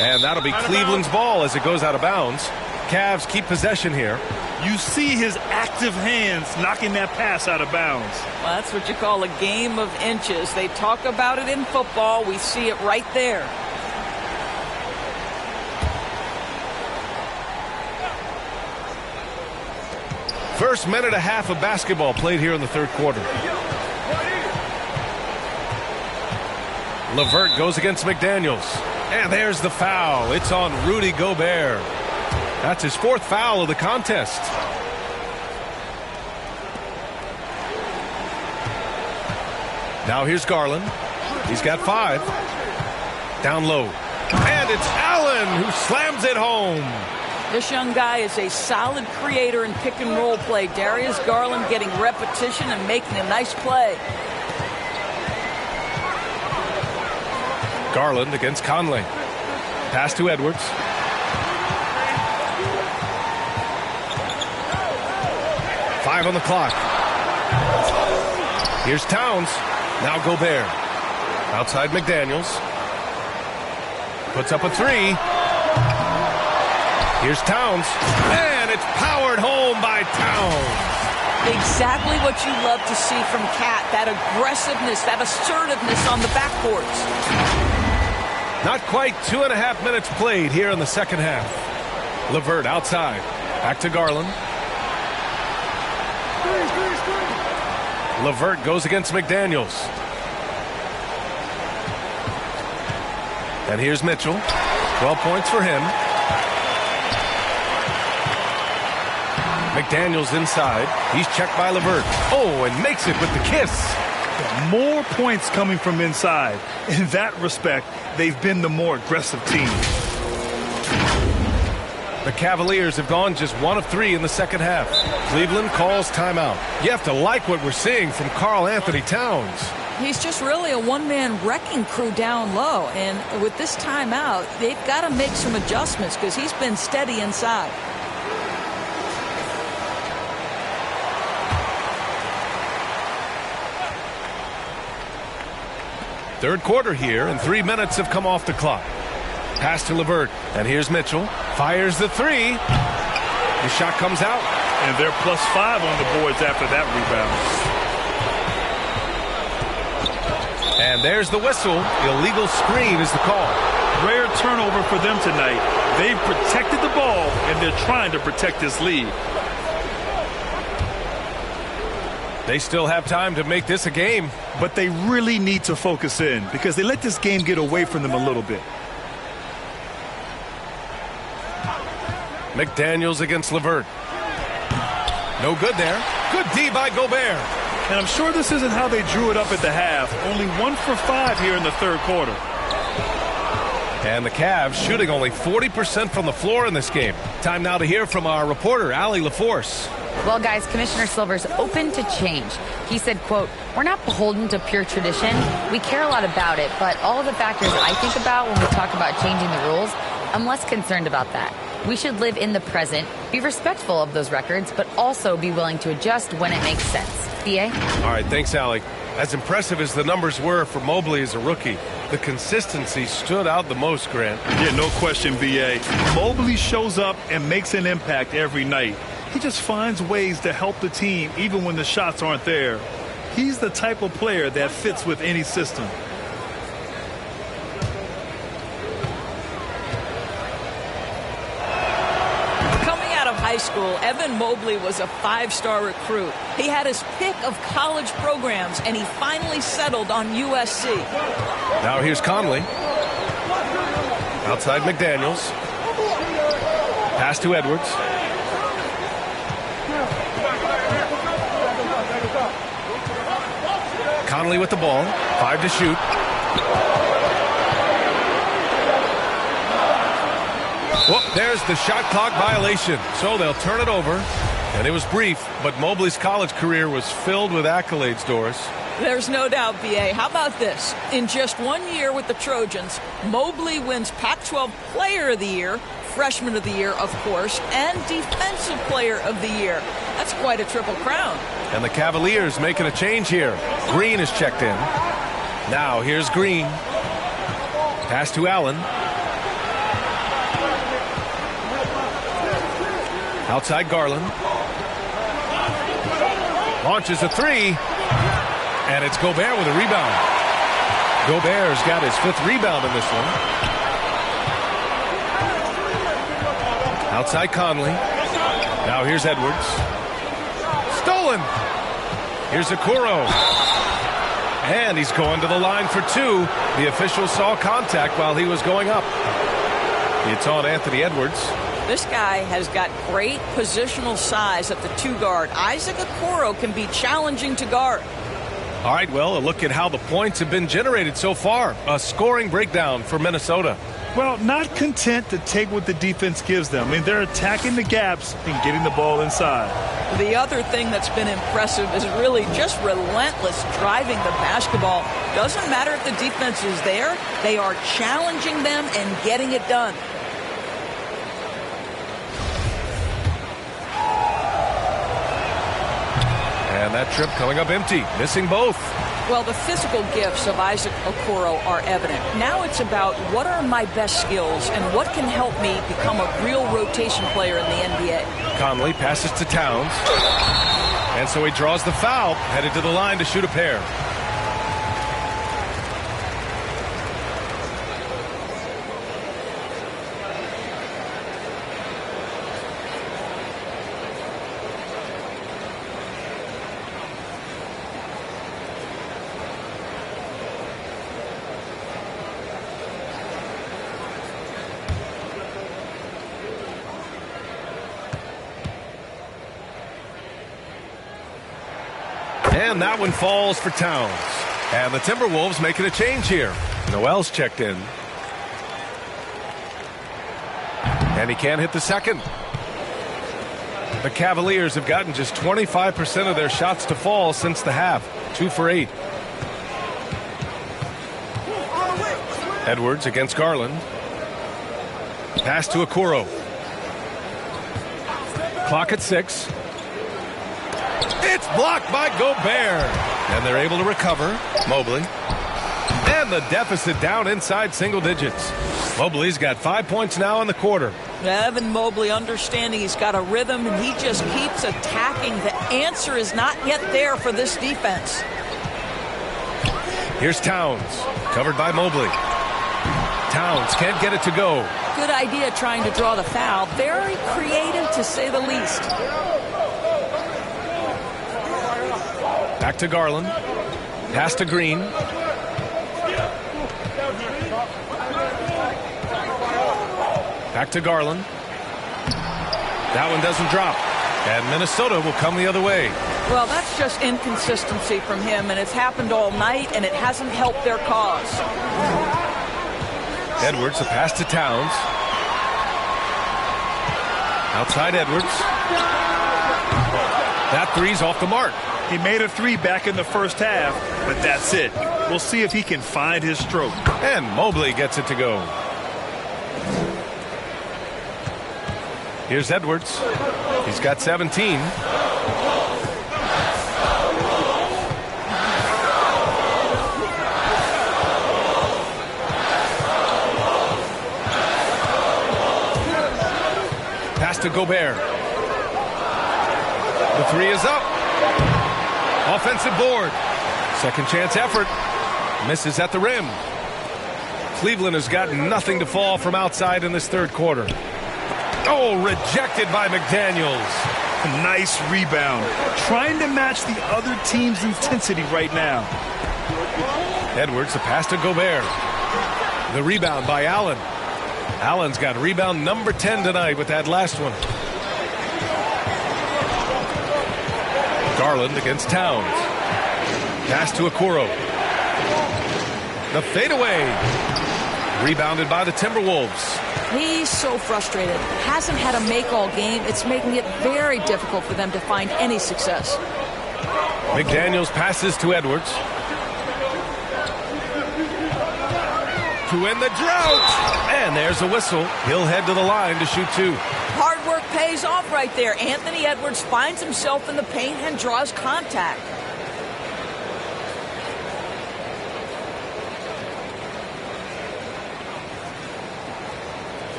Speaker 1: And that'll be Cleveland's ball as it goes out of bounds. Cavs keep possession here.
Speaker 4: You see his active hands knocking that pass out of bounds.
Speaker 3: Well, that's what you call a game of inches. They talk about it in football. We see it right there.
Speaker 1: First minute and a half of basketball played here in the third quarter. LeVert goes against McDaniels. And there's the foul. It's on Rudy Gobert. That's his fourth foul of the contest. Now here's Garland. He's got 5. Down low. And it's Allen who slams it home.
Speaker 3: This young guy is a solid creator in pick and roll play. Darius Garland getting repetition and making a nice play.
Speaker 1: Garland against Conley. Pass to Edwards. Five on the clock. Here's Towns. Now Gobert. Outside McDaniels. Puts up a 3. Here's Towns. And it's powered home by Towns.
Speaker 3: Exactly what you love to see from Cat. That aggressiveness, that assertiveness on the backboards.
Speaker 1: Not quite 2.5 minutes played here in the second half. LeVert outside. Back to Garland. LeVert goes against McDaniels. And here's Mitchell. 12 points for him. McDaniels inside. He's checked by LeVert. Oh, and makes it with the kiss.
Speaker 4: More points coming from inside. In that respect, they've been the more aggressive team.
Speaker 1: The Cavaliers have gone just 1 of 3 in the second half. Cleveland calls timeout. You have to like what we're seeing from Karl Anthony Towns.
Speaker 3: He's just really a one-man wrecking crew down low. And with this timeout, they've got to make some adjustments because he's been steady inside.
Speaker 1: Third quarter here, and 3 minutes have come off the clock. Pass to LeVert, and here's Mitchell. Fires the 3. The shot comes out.
Speaker 4: And they're +5 on the boards after that rebound.
Speaker 1: And there's the whistle. Illegal screen is the call.
Speaker 4: Rare turnover for them tonight. They've protected the ball, and they're trying to protect this lead.
Speaker 1: They still have time to make this a game.
Speaker 4: But they really need to focus in because they let this game get away from them a little bit.
Speaker 1: McDaniels against LeVert. No good there. Good D by Gobert.
Speaker 4: And I'm sure this isn't how they drew it up at the half. Only 1 for 5 here in the third quarter.
Speaker 1: And the Cavs shooting only 40% from the floor in this game. Time now to hear from our reporter, Allie LaForce.
Speaker 2: Well, guys, Commissioner Silver's open to change. He said, quote, "We're not beholden to pure tradition. We care a lot about it, but all of the factors I think about when we talk about changing the rules, I'm less concerned about that. We should live in the present, be respectful of those records, but also be willing to adjust when it makes sense." B.A.?
Speaker 1: All right, thanks, Allie. As impressive as the numbers were for Mobley as a rookie, the consistency stood out the most, Grant.
Speaker 4: Yeah, no question, B.A. Mobley shows up and makes an impact every night. He just finds ways to help the team even when the shots aren't there. He's the type of player that fits with any system.
Speaker 3: Coming out of high school, Evan Mobley was a 5-star recruit. He had his pick of college programs, and he finally settled on USC.
Speaker 1: Now here's Conley. Outside McDaniels. Pass to Edwards. Conley with the ball. 5 to shoot. Well, there's the shot clock violation. So they'll turn it over. And it was brief, but Mobley's college career was filled with accolades, Doris.
Speaker 3: There's no doubt, B.A. How about this? In just 1 year with the Trojans, Mobley wins Pac-12 Player of the Year, Freshman of the Year, of course, and Defensive Player of the Year. That's quite a triple crown.
Speaker 1: And the Cavaliers making a change here. Green is checked in. Now here's Green. Pass to Allen. Outside Garland. Launches a 3. And it's Gobert with a rebound. Gobert's got his 5th rebound in this one. Outside Conley. Now here's Edwards. Stolen. Here's Okoro. And he's going to the line for 2. The official saw contact while he was going up. It's on Anthony Edwards.
Speaker 3: This guy has got great positional size at the 2 guard. Isaac Okoro can be challenging to guard.
Speaker 1: All right, well, a look at how the points have been generated so far. A scoring breakdown for Minnesota.
Speaker 4: Well, not content to take what the defense gives them. I mean, they're attacking the gaps and getting the ball inside.
Speaker 3: The other thing that's been impressive is really just relentless driving the basketball. Doesn't matter if the defense is there. They are challenging them and getting it done.
Speaker 1: And that trip coming up empty, missing both.
Speaker 3: Well, the physical gifts of Isaac Okoro are evident. Now it's about what are my best skills and what can help me become a real rotation player in the NBA.
Speaker 1: Conley passes to Towns. And so he draws the foul, headed to the line to shoot a pair. And that one falls for Towns. And the Timberwolves making a change here. Noel's checked in. And he can't hit the second. The Cavaliers have gotten just 25% of their shots to fall since the half. 2 for 8. Edwards against Garland. Pass to Okoro. Clock at 6. It's blocked by Gobert. And they're able to recover. Mobley. And the deficit down inside single digits. Mobley's got 5 points now in the quarter.
Speaker 3: Evan Mobley understanding he's got a rhythm and he just keeps attacking. The answer is not yet there for this defense.
Speaker 1: Here's Towns, covered by Mobley. Towns can't get it to go.
Speaker 3: Good idea trying to draw the foul. Very creative, to say the least.
Speaker 1: Back to Garland. Pass to Green. Back to Garland. That one doesn't drop. And Minnesota will come the other way.
Speaker 3: Well, that's just inconsistency from him, and it's happened all night, and it hasn't helped their cause.
Speaker 1: Edwards, a pass to Towns. Outside Edwards. That three's off the mark.
Speaker 4: He made a three back in the first half, but that's it. We'll see if he can find his stroke.
Speaker 1: And Mobley gets it to go. Here's Edwards. He's got 17. Pass to Gobert. The three is up. Offensive board. Second chance effort. Misses at the rim. Cleveland has got nothing to fall from outside in this third quarter. Oh, rejected by McDaniels.
Speaker 4: Nice rebound. Trying to match the other team's intensity right now.
Speaker 1: Edwards, a pass to Gobert. The rebound by Allen. Allen's got rebound number 10 tonight with that last one. Garland against Towns. Pass to Okoro. The fadeaway. Rebounded by the Timberwolves.
Speaker 3: He's so frustrated. Hasn't had a make all game. It's making it very difficult for them to find any success.
Speaker 1: McDaniels passes to Edwards. To end the drought. And there's a whistle. He'll head to the line to shoot two.
Speaker 3: Hard work pays off right there. Anthony Edwards finds himself in the paint and draws contact.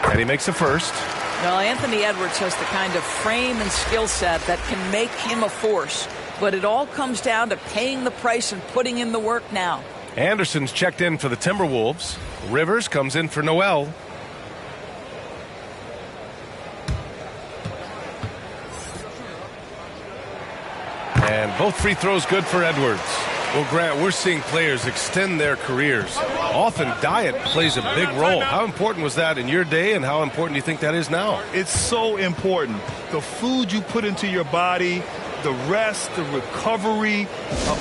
Speaker 1: And he makes a first.
Speaker 3: Well, Anthony Edwards has the kind of frame and skill set that can make him a force. But it all comes down to paying the price and putting in the work now.
Speaker 1: Anderson's checked in for the Timberwolves. Rivers comes in for Noel. And both free throws good for Edwards. Well, Grant, we're seeing players extend their careers. Often diet plays a big role. How important was that in your day, and how important do you think that is now?
Speaker 4: It's so important. The food you put into your body, the rest, the recovery,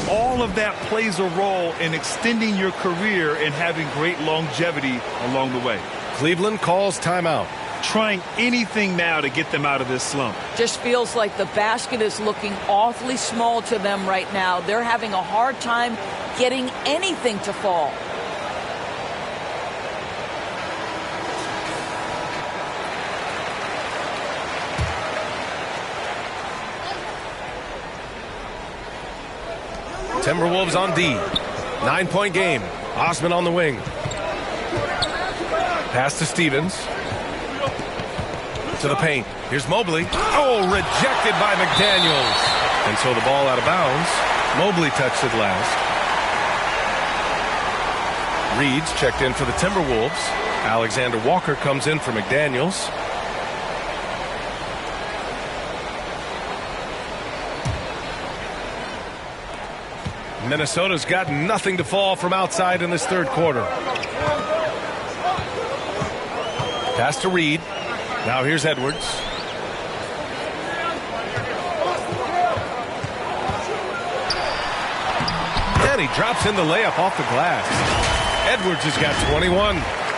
Speaker 4: all of that plays a role in extending your career and having great longevity along the way.
Speaker 1: Cleveland calls timeout.
Speaker 4: Trying anything now to get them out of this slump.
Speaker 3: Just feels like the basket is looking awfully small to them right now. They're having a hard time getting anything to fall.
Speaker 1: Timberwolves on D. 9-point game. Osman on the wing. Pass to Stevens. To the paint. Here's Mobley. Oh, rejected by McDaniels. And so the ball out of bounds. Mobley touched it last. Reed's checked in for the Timberwolves. Alexander Walker comes in for McDaniels. Minnesota's got nothing to fall from outside in this third quarter. Pass to Reed. Now here's Edwards. And he drops in the layup off the glass. Edwards has got 21.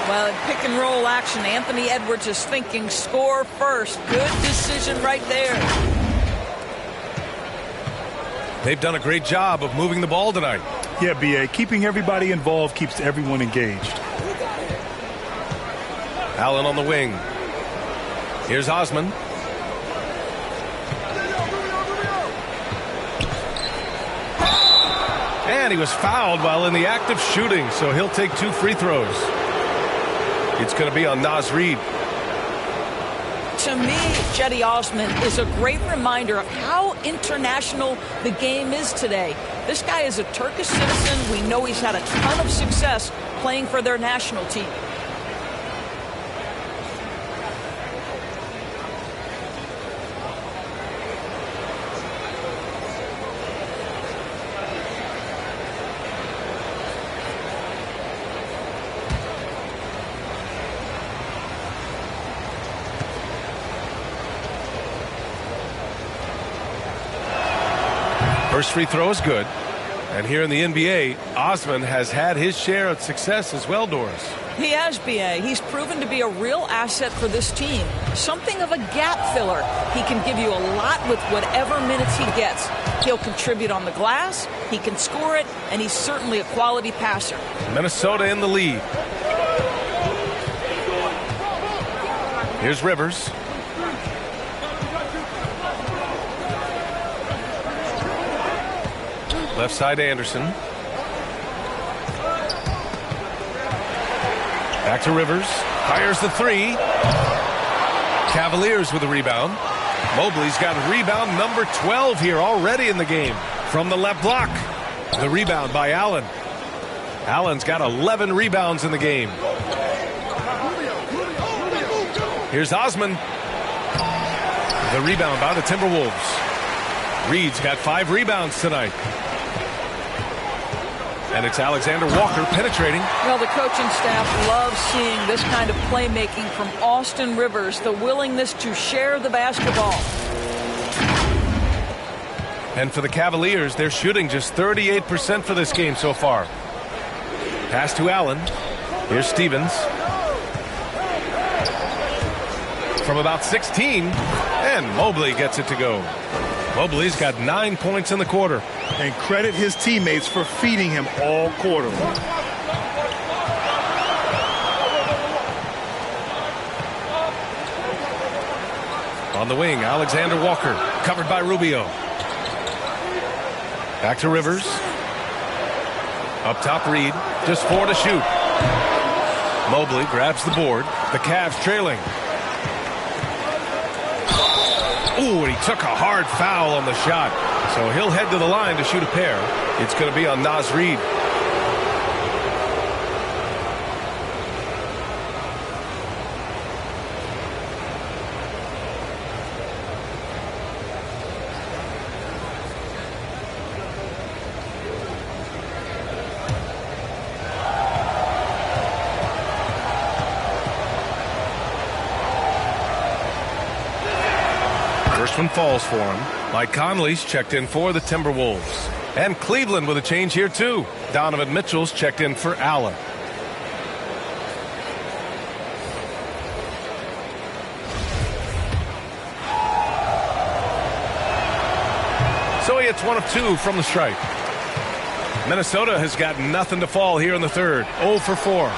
Speaker 3: Well, in pick and roll action, Anthony Edwards is thinking score first. Good decision right there.
Speaker 1: They've done a great job of moving the ball tonight.
Speaker 4: Yeah, B.A. Keeping everybody involved keeps everyone engaged.
Speaker 1: Allen on the wing. Here's Osman. And he was fouled while in the act of shooting, so he'll take 2 free throws. It's going to be on Naz Reid.
Speaker 3: To me, Cedi Osman is a great reminder of how international the game is today. This guy is a Turkish citizen. We know he's had a ton of success playing for their national team.
Speaker 1: First free throw is good. And here in the NBA, Osman has had his share of success as well, Doris.
Speaker 3: He has, B.A. He's proven to be a real asset for this team. Something of a gap filler. He can give you a lot with whatever minutes he gets. He'll contribute on the glass, he can score it, and he's certainly a quality passer.
Speaker 1: Minnesota in the lead. Here's Rivers. Left side Anderson. Back to Rivers. Fires the 3. Cavaliers with a rebound. Mobley's got rebound number 12 here already in the game from the left block. The rebound by Allen. Allen's got 11 rebounds in the game. Here's Osman. The rebound by the Timberwolves. Reed's got 5 rebounds tonight. And it's Alexander Walker penetrating.
Speaker 3: Well, the coaching staff loves seeing this kind of playmaking from Austin Rivers, the willingness to share the basketball.
Speaker 1: And for the Cavaliers, they're shooting just 38% for this game so far. Pass to Allen. Here's Stevens. From about 16, and Mobley gets it to go. Mobley's got 9 points in the quarter.
Speaker 4: And credit his teammates for feeding him all quarter.
Speaker 1: On the wing, Alexander Walker, covered by Rubio. Back to Rivers. Up top, Reed. Just 4 to shoot. Mobley grabs the board. The Cavs trailing. Ooh, and he took a hard foul on the shot. So he'll head to the line to shoot a pair. It's going to be on Naz Reid. First one falls for him. Mike Conley's checked in for the Timberwolves. And Cleveland with a change here, too. Donovan Mitchell's checked in for Allen. So he hits 1 of 2 from the stripe. Minnesota has got nothing to fall here in the third. 0 for 4.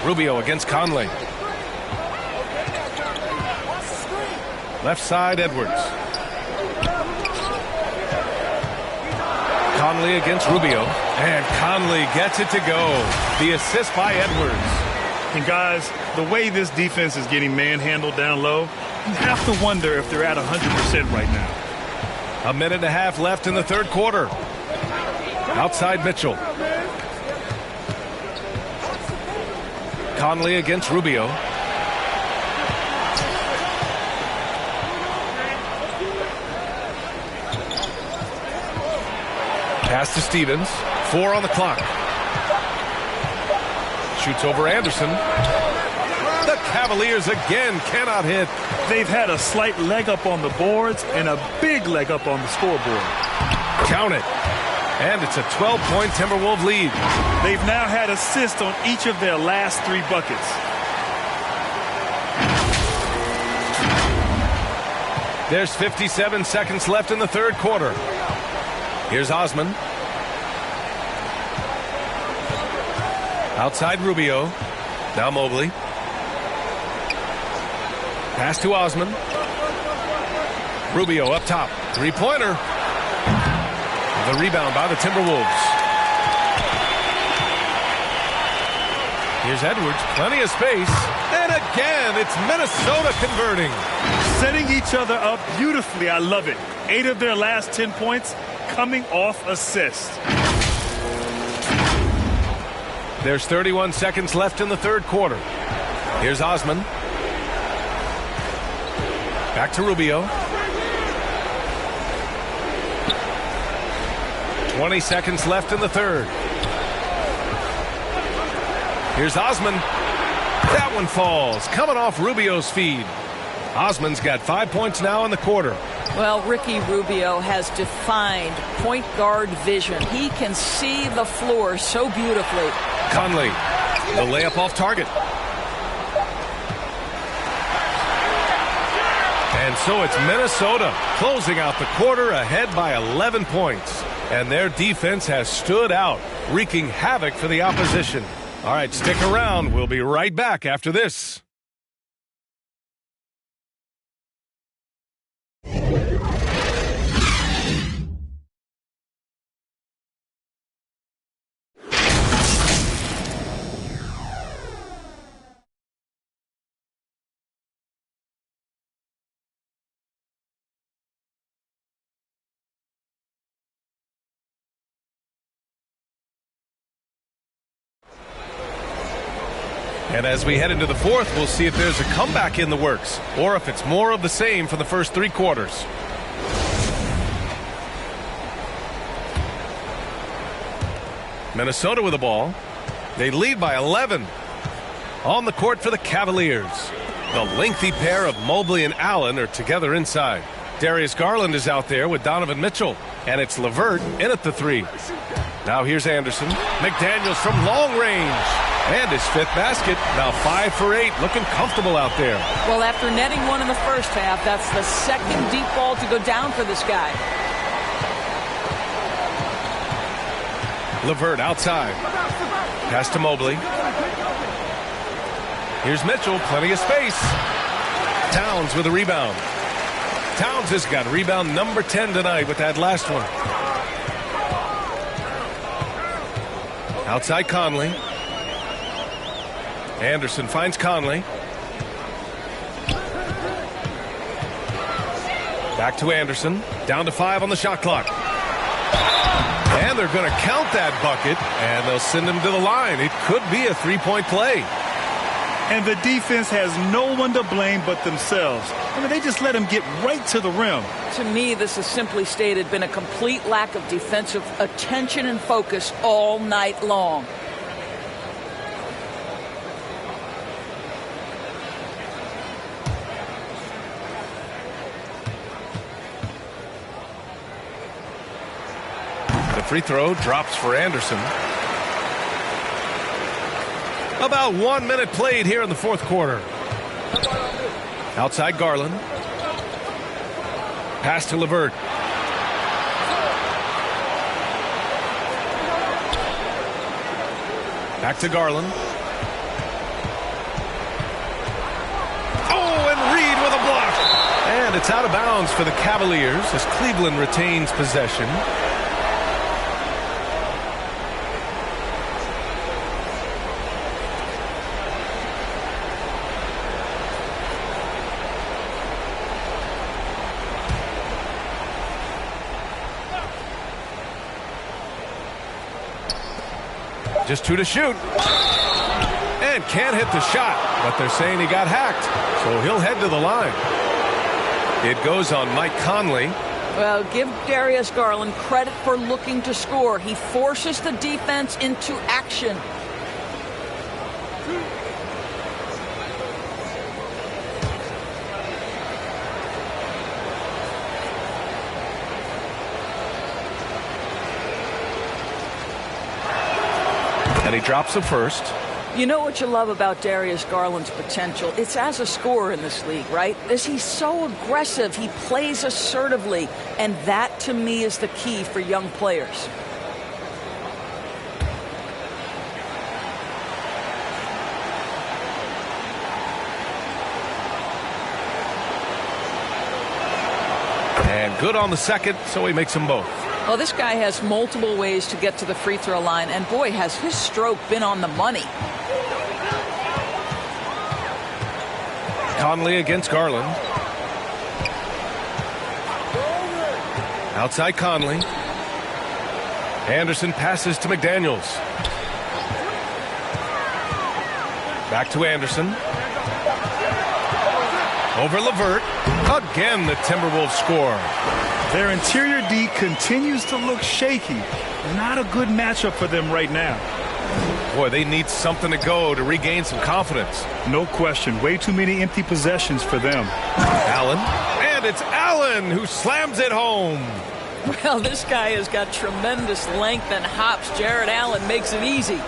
Speaker 1: Rubio against Conley. Left side, Edwards. Conley against Rubio. And Conley gets it to go. The assist by Edwards.
Speaker 4: And guys, the way this defense is getting manhandled down low, you have to wonder if they're at 100% right now.
Speaker 1: 1.5 minutes left in the third quarter. Outside Mitchell. Conley against Rubio. Pass to Stevens. 4 on the clock. Shoots over Anderson. The Cavaliers again cannot hit.
Speaker 4: They've had a slight leg up on the boards and a big leg up on the scoreboard.
Speaker 1: Count it. And it's a 12-point Timberwolves lead.
Speaker 4: They've now had assists on each of their last 3 buckets.
Speaker 1: There's 57 seconds left in the third quarter. Here's Osman. Outside Rubio. Now Mobley. Pass to Osman. Rubio up top. 3-pointer. The rebound by the Timberwolves. Here's Edwards, plenty of space. And again, it's Minnesota converting.
Speaker 4: Setting each other up beautifully. I love it. 8 of their last 10 points coming off assist.
Speaker 1: There's 31 seconds left in the third quarter. Here's Osman. Back to Rubio. 20 seconds left in the third. Here's Osman. That one falls, coming off Rubio's feed. Osman's got 5 points now in the quarter.
Speaker 3: Well, Ricky Rubio has defined point guard vision. He can see the floor so beautifully.
Speaker 1: Conley, the layup off target. And so it's Minnesota closing out the quarter ahead by 11 points. And their defense has stood out, wreaking havoc for the opposition. All right, stick around. We'll be right back after this. And as we head into the fourth, we'll see if there's a comeback in the works or if it's more of the same for the first 3 quarters. Minnesota with the ball. They lead by 11. On the court for the Cavaliers. The lengthy pair of Mobley and Allen are together inside. Darius Garland is out there with Donovan Mitchell. And it's LeVert in at the 3. Now here's Anderson. McDaniels from long range. And his 5th basket. Now 5 for 8. Looking comfortable out there.
Speaker 3: Well, after netting one in the first half, that's the second deep ball to go down for this guy.
Speaker 1: LeVert outside. Pass to Mobley. Here's Mitchell. Plenty of space. Towns with a rebound. Towns has got rebound number 10 tonight with that last one. Outside Conley. Anderson finds Conley. Back to Anderson. Down to 5 on the shot clock. And they're going to count that bucket, and they'll send him to the line. It could be a 3-point play.
Speaker 4: And the defense has no one to blame but themselves. I mean, they just let him get right to the rim.
Speaker 3: To me, this has simply stated been a complete lack of defensive attention and focus all night long.
Speaker 1: The free throw drops for Anderson. About 1 minute played here in the fourth quarter. Outside Garland. Pass to LeVert. Back to Garland. Oh, and Reed with a block. And it's out of bounds for the Cavaliers as Cleveland retains possession. Just 2 to shoot. And can't hit the shot, but they're saying he got hacked, so he'll head to the line. It goes on Mike Conley.
Speaker 3: Well, give Darius Garland credit for looking to score. He forces the defense into action.
Speaker 1: And he drops the first.
Speaker 3: You know what you love about Darius Garland's potential? It's as a scorer in this league, right? Is he's so aggressive. He plays assertively. And that, to me, is the key for young players.
Speaker 1: And good on the second, so he makes them both.
Speaker 3: Well, this guy has multiple ways to get to the free throw line, and boy, has his stroke been on the money.
Speaker 1: Conley against Garland. Outside Conley. Anderson passes to McDaniels. Back to Anderson. Over LeVert. Again, the Timberwolves score.
Speaker 4: Their interior D continues to look shaky. Not a good matchup for them right now.
Speaker 1: Boy, they need something to go to regain some confidence.
Speaker 4: No question. Way too many empty possessions for them.
Speaker 1: Allen. And it's Allen who slams it home.
Speaker 3: Well, this guy has got tremendous length and hops. Jared Allen makes it easy.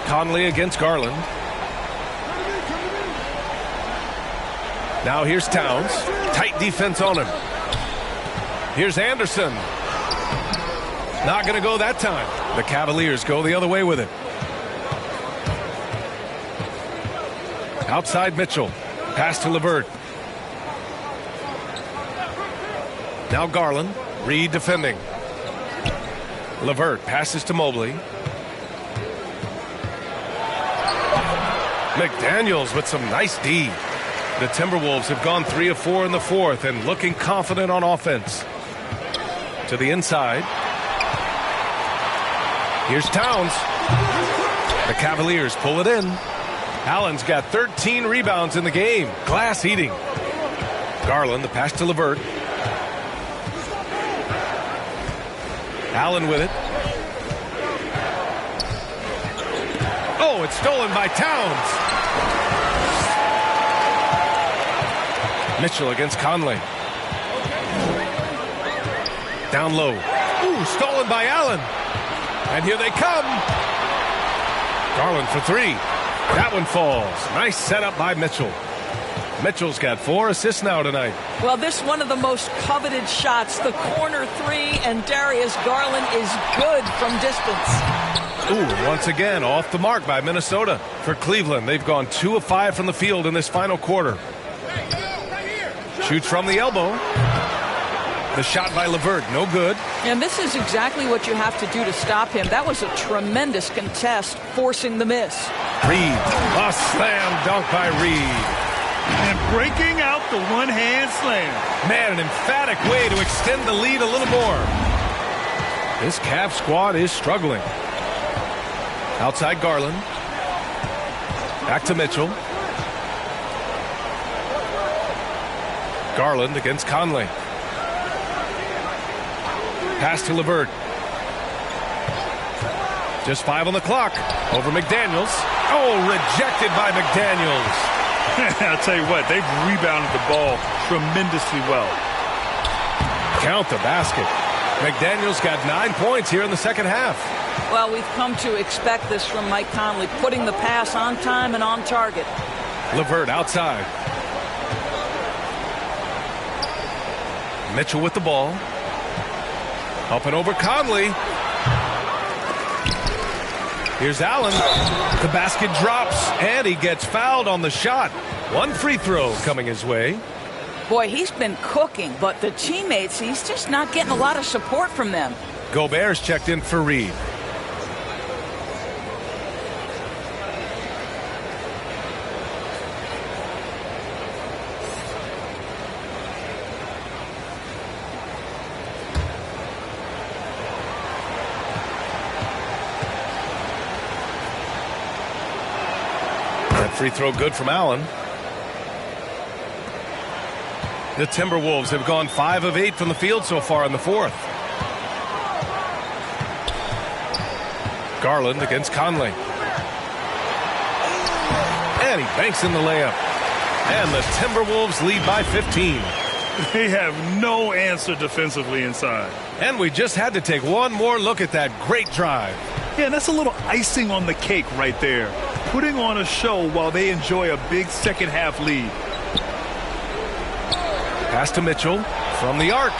Speaker 1: Conley against Garland. Now here's Towns. Tight defense on him. Here's Anderson. Not going to go that time. The Cavaliers go the other way with it. Outside Mitchell. Pass to LeVert. Now Garland. Reed defending. LeVert passes to Mobley. McDaniels with some nice D. The Timberwolves have gone 3 of 4 in the fourth and looking confident on offense. To the inside. Here's Towns. The Cavaliers pull it in. Allen's got 13 rebounds in the game. Glass eating. Garland, the pass to LeVert. Allen with it. Oh, it's stolen by Towns. Mitchell against Conley. Down low. Ooh, stolen by Allen. And here they come. Garland for 3. That one falls. Nice setup by Mitchell. Mitchell's got 4 assists now tonight.
Speaker 3: Well, this one of the most coveted shots, the corner 3, and Darius Garland is good from distance.
Speaker 1: Ooh, once again, off the mark by Minnesota. For Cleveland, they've gone 2 of 5 from the field in this final quarter. Shoots from the elbow. The shot by LeVert, no good.
Speaker 3: And this is exactly what you have to do to stop him. That was a tremendous contest, forcing the miss.
Speaker 1: Reed, a slam dunk by Reed.
Speaker 4: And breaking out the one-hand slam.
Speaker 1: Man, an emphatic way to extend the lead a little more. This Cavs squad is struggling. Outside Garland. Back to Mitchell. Garland against Conley. Pass to LeVert. Just 5 on the clock. Over McDaniels. Oh, rejected by McDaniels.
Speaker 4: I'll tell you what, they've rebounded the ball tremendously well.
Speaker 1: Count the basket. McDaniels got 9 points here in the second half.
Speaker 3: Well, we've come to expect this from Mike Conley, putting the pass on time and on target.
Speaker 1: LeVert outside. Mitchell with the ball. Up and over Conley. Here's Allen. The basket drops, and he gets fouled on the shot. 1 free throw coming his way.
Speaker 3: Boy, he's been cooking, but the teammates, he's just not getting a lot of support from them.
Speaker 1: Gobert's checked in for Reed. Free throw good from Allen. The Timberwolves have gone 5 of 8 from the field so far in the fourth. Garland against Conley. And he banks in the layup. And the Timberwolves lead by 15.
Speaker 4: They have no answer defensively inside.
Speaker 1: And we just had to take one more look at that great drive.
Speaker 4: Yeah, that's a little icing on the cake right there. Putting on a show while they enjoy a big second half lead.
Speaker 1: Pass to Mitchell from the arc.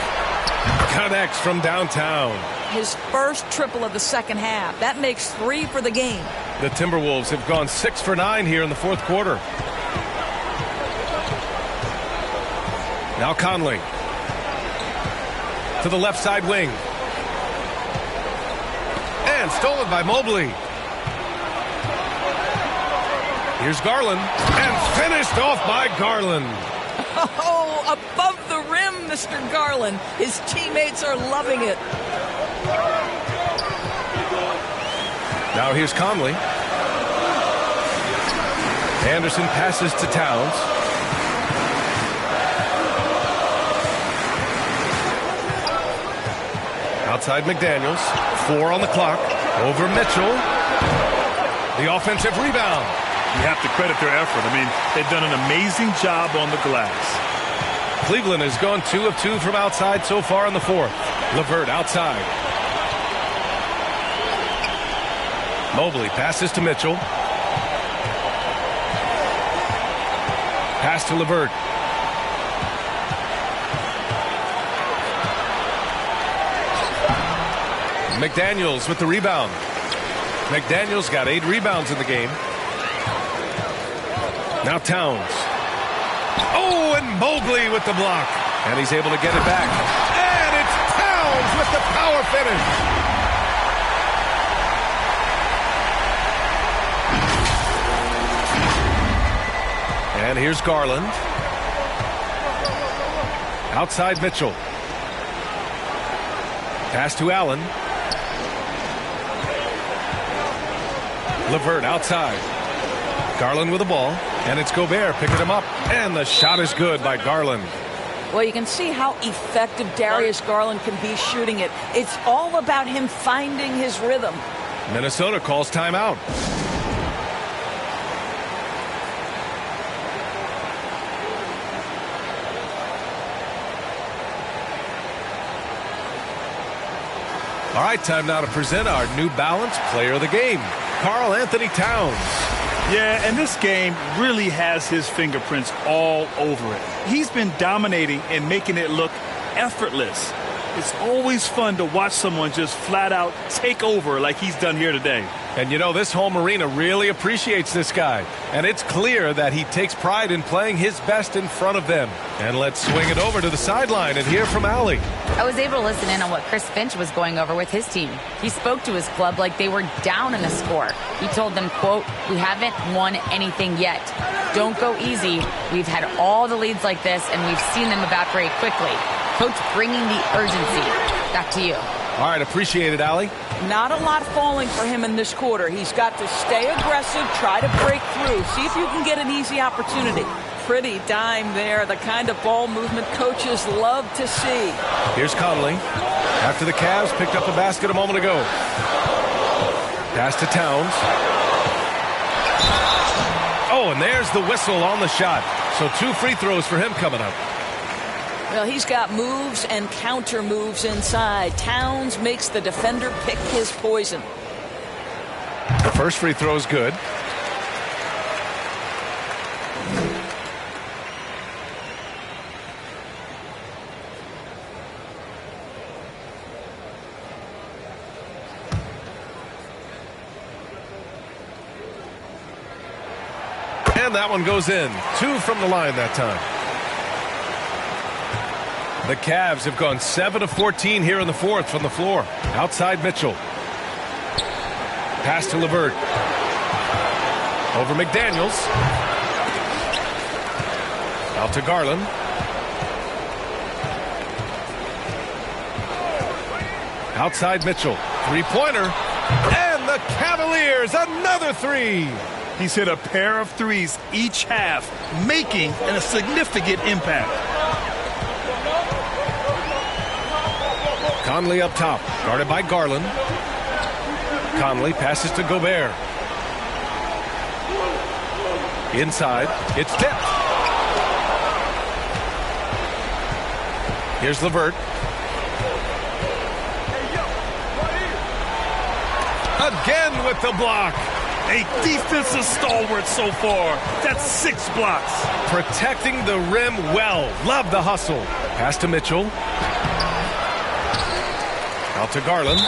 Speaker 1: Connects from downtown.
Speaker 3: His first triple of the second half. That makes 3 for the game.
Speaker 1: The Timberwolves have gone 6 for 9 here in the fourth quarter. Now Conley. to the left side wing. And stolen by Mobley. Here's Garland. And finished off by Garland.
Speaker 3: Oh, above the rim, Mr. Garland. His teammates are loving it.
Speaker 1: Now here's Conley. Anderson passes to Towns. Outside McDaniels. 4 on the clock. Over Mitchell. The offensive rebound.
Speaker 4: You have to credit their effort. I mean, they've done an amazing job on the glass.
Speaker 1: Cleveland has gone 2 of 2 from outside so far in the fourth. LeVert outside. Mobley passes to Mitchell. Pass to LeVert. McDaniels with the rebound. McDaniels got 8 rebounds in the game. Now Towns. Oh, and Mobley with the block. And he's able to get it back. And it's Towns with the power finish. And here's Garland. Outside Mitchell. Pass to Allen. LeVert outside. Garland with the ball. And it's Gobert picking him up. And the shot is good by Garland.
Speaker 3: Well, you can see how effective Darius Garland can be shooting it. It's all about him finding his rhythm.
Speaker 1: Minnesota calls timeout. All right, time now to present our New Balance Player of the Game, Karl Anthony Towns.
Speaker 4: Yeah, and this game really has his fingerprints all over it. He's been dominating and making it look effortless. It's always fun to watch someone just flat out take over like he's done here today.
Speaker 1: And you know, this home arena really appreciates this guy. And it's clear that he takes pride in playing his best in front of them. And let's swing it over to the sideline and hear from Allie.
Speaker 2: I was able to listen in on what Chris Finch was going over with his team. He spoke to his club like they were down in a score. He told them, quote, "We haven't won anything yet. Don't go easy. We've had all the leads like this, and we've seen them evaporate quickly." Coach bringing the urgency. Back to you.
Speaker 1: All right, appreciate it, Allie.
Speaker 3: Not a lot falling for him in this quarter. He's got to stay aggressive, try to break through, see if you can get an easy opportunity. Pretty dime there, the kind of ball movement coaches love to see.
Speaker 1: Here's Conley. After the Cavs picked up a basket a moment ago. Pass to Towns. Oh, and there's the whistle on the shot. So 2 free throws for him coming up.
Speaker 3: Well, he's got moves and counter moves inside. Towns makes the defender pick his poison.
Speaker 1: The first free throw is good. And that one goes in. 2 from the line that time. The Cavs have gone 7 of 14 here in the fourth from the floor. Outside Mitchell. Pass to LeVert. Over McDaniels. Out to Garland. Outside Mitchell. 3-pointer. And the Cavaliers, another 3.
Speaker 4: He's hit a pair of threes each half, making a significant impact.
Speaker 1: Conley up top, guarded by Garland. Conley passes to Gobert. Inside, it's tipped. Here's LeVert. Again with the block.
Speaker 4: A defensive stalwart so far. That's 6 blocks.
Speaker 1: Protecting the rim well. Love the hustle. Pass to Mitchell. Out to Garland.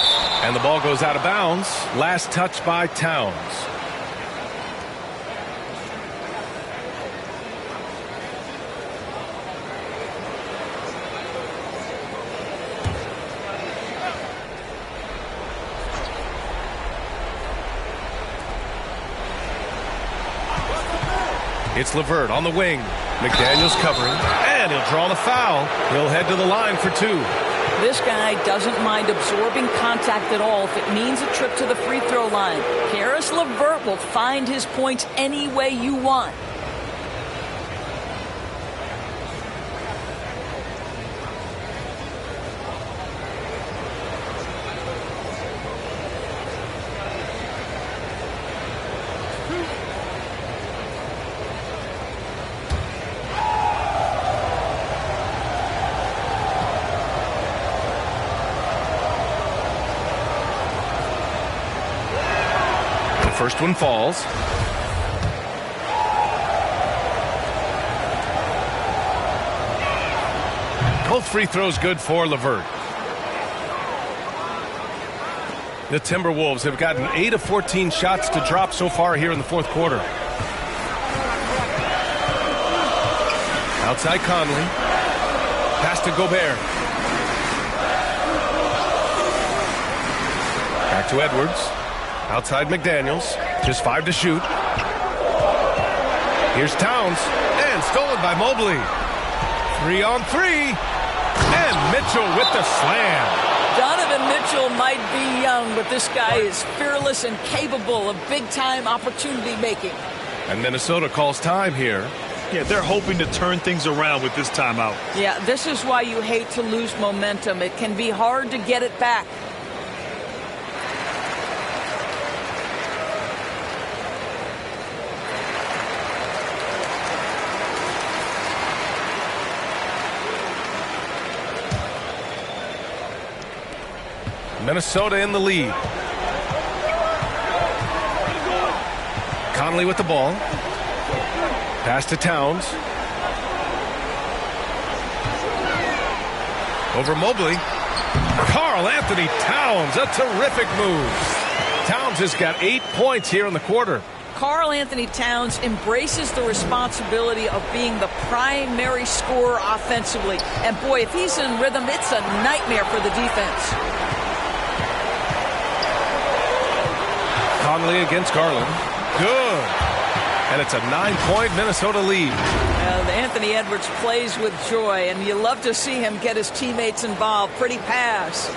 Speaker 1: And the ball goes out of bounds. Last touch by Towns. It's LeVert on the wing. McDaniels covering, and he'll draw the foul. He'll head to the line for 2.
Speaker 3: This guy doesn't mind absorbing contact at all if it means a trip to the free throw line. Caris LeVert will find his points any way you want.
Speaker 1: First one falls. Both free throws good for LeVert. The Timberwolves have gotten 8 of 14 shots to drop so far here in the fourth quarter. Outside Conley. Pass to Gobert. Back to Edwards. Outside McDaniels. Just 5 to shoot. Here's Towns. And stolen by Mobley. 3 on 3. And Mitchell with the slam.
Speaker 3: Donovan Mitchell might be young, but this guy is fearless and capable of big-time opportunity making.
Speaker 1: And Minnesota calls time here.
Speaker 4: Yeah, they're hoping to turn things around with this timeout.
Speaker 3: Yeah, this is why you hate to lose momentum. It can be hard to get it back.
Speaker 1: Minnesota in the lead. Conley with the ball. Pass to Towns. Over Mobley. Karl Anthony Towns, a terrific move. Towns has got 8 points here in the quarter.
Speaker 3: Karl Anthony Towns embraces the responsibility of being the primary scorer offensively. And boy, if he's in rhythm, it's a nightmare for the defense.
Speaker 1: Conley against Garland. Good. And it's a 9-point Minnesota lead.
Speaker 3: Anthony Edwards plays with joy, and you love to see him get his teammates involved. Pretty pass.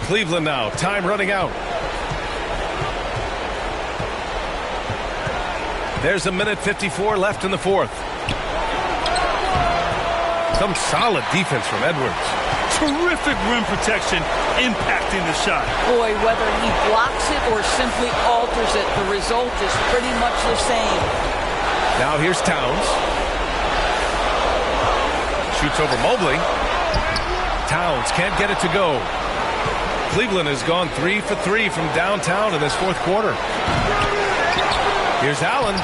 Speaker 1: Cleveland now. Time running out. There's 1:54 left in the fourth. Some solid defense from Edwards.
Speaker 4: Terrific rim protection impacting the shot.
Speaker 3: Boy, whether he blocks it or simply alters it, the result is pretty much the same.
Speaker 1: Now here's Towns. Shoots over Mobley. Towns can't get it to go. Cleveland has gone 3 for 3 from downtown in this fourth quarter. Here's Allen.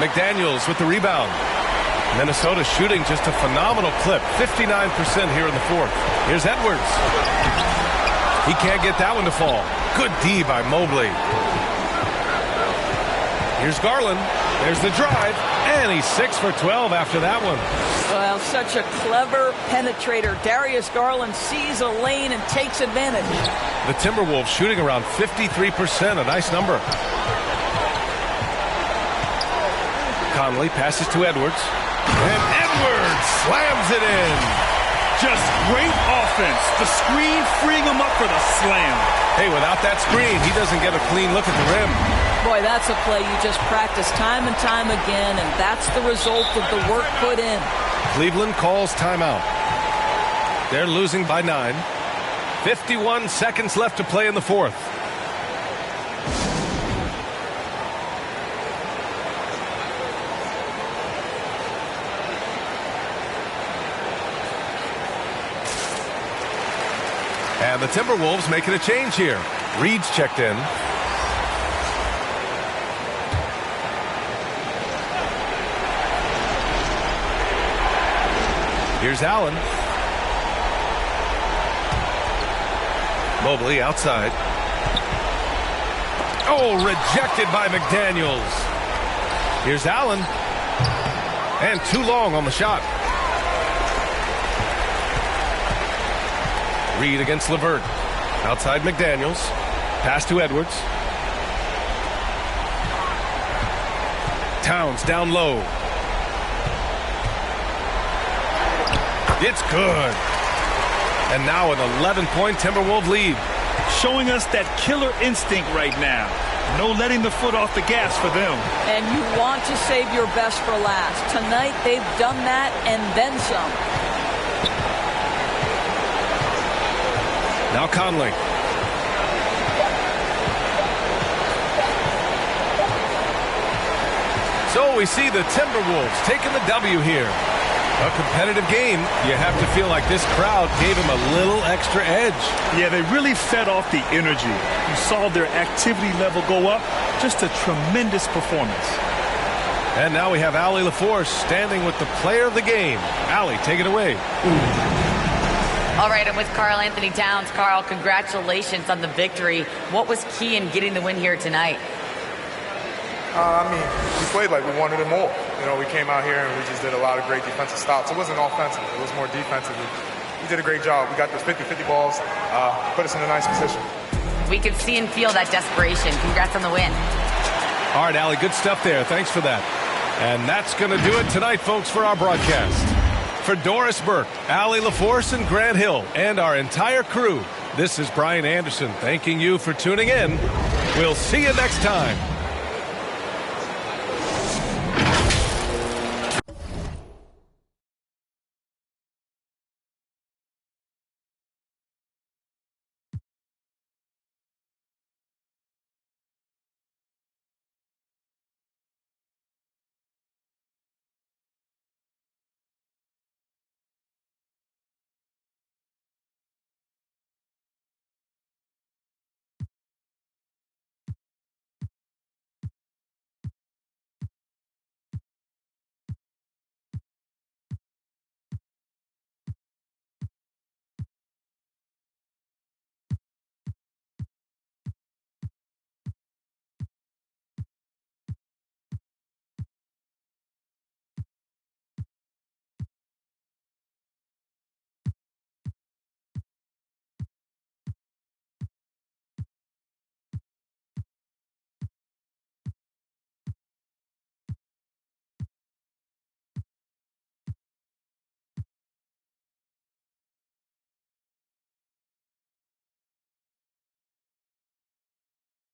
Speaker 1: McDaniels with the rebound. Minnesota shooting just a phenomenal clip. 59% here in the fourth. Here's Edwards. He can't get that one to fall. Good D by Mobley. Here's Garland. There's the drive. And he's 6 for 12 after that one.
Speaker 3: Well, such a clever penetrator. Darius Garland sees a lane and takes advantage.
Speaker 1: The Timberwolves shooting around 53%. A nice number. Conley passes to Edwards. And Edwards slams it in.
Speaker 4: Just great offense. The screen freeing him up for the slam.
Speaker 1: Hey, without that screen, he doesn't get a clean look at the rim.
Speaker 3: Boy, that's a play you just practice time and time again, and that's the result of the work put in.
Speaker 1: Cleveland calls timeout. They're losing by 9. 51 seconds left to play in the fourth. And the Timberwolves making a change here. Reed's checked in. Here's Allen. Mobley outside. Oh, rejected by McDaniels. Here's Allen. And too long on the shot. Reed against LeVert. Outside McDaniels. Pass to Edwards. Towns down low. It's good. And now an 11-point Timberwolves lead.
Speaker 4: Showing us that killer instinct right now. No letting the foot off the gas for them.
Speaker 3: And you want to save your best for last. Tonight, they've done that and then some.
Speaker 1: Now Conley. So we see the Timberwolves taking the W here. A competitive game. You have to feel like this crowd gave him a little extra edge.
Speaker 4: Yeah, they really fed off the energy. You saw their activity level go up. Just a tremendous performance.
Speaker 1: And now we have Allie LaForce standing with the player of the game. Allie, take it away.
Speaker 2: All right, I'm with Karl Anthony Towns. Karl, congratulations on the victory. What was key in getting the win here tonight?
Speaker 10: We played like we wanted it more. We came out here and we just did a lot of great defensive stops. It wasn't offensive. It was more defensive. We did a great job. We got those 50-50 balls, put us in a nice position.
Speaker 2: We could see and feel that desperation. Congrats on the win.
Speaker 1: All right, Allie, good stuff there. Thanks for that. And that's going to do it tonight, folks, for our broadcast. For Doris Burke, Allie LaForce, and Grant Hill, and our entire crew, this is Brian Anderson thanking you for tuning in. We'll see you next time.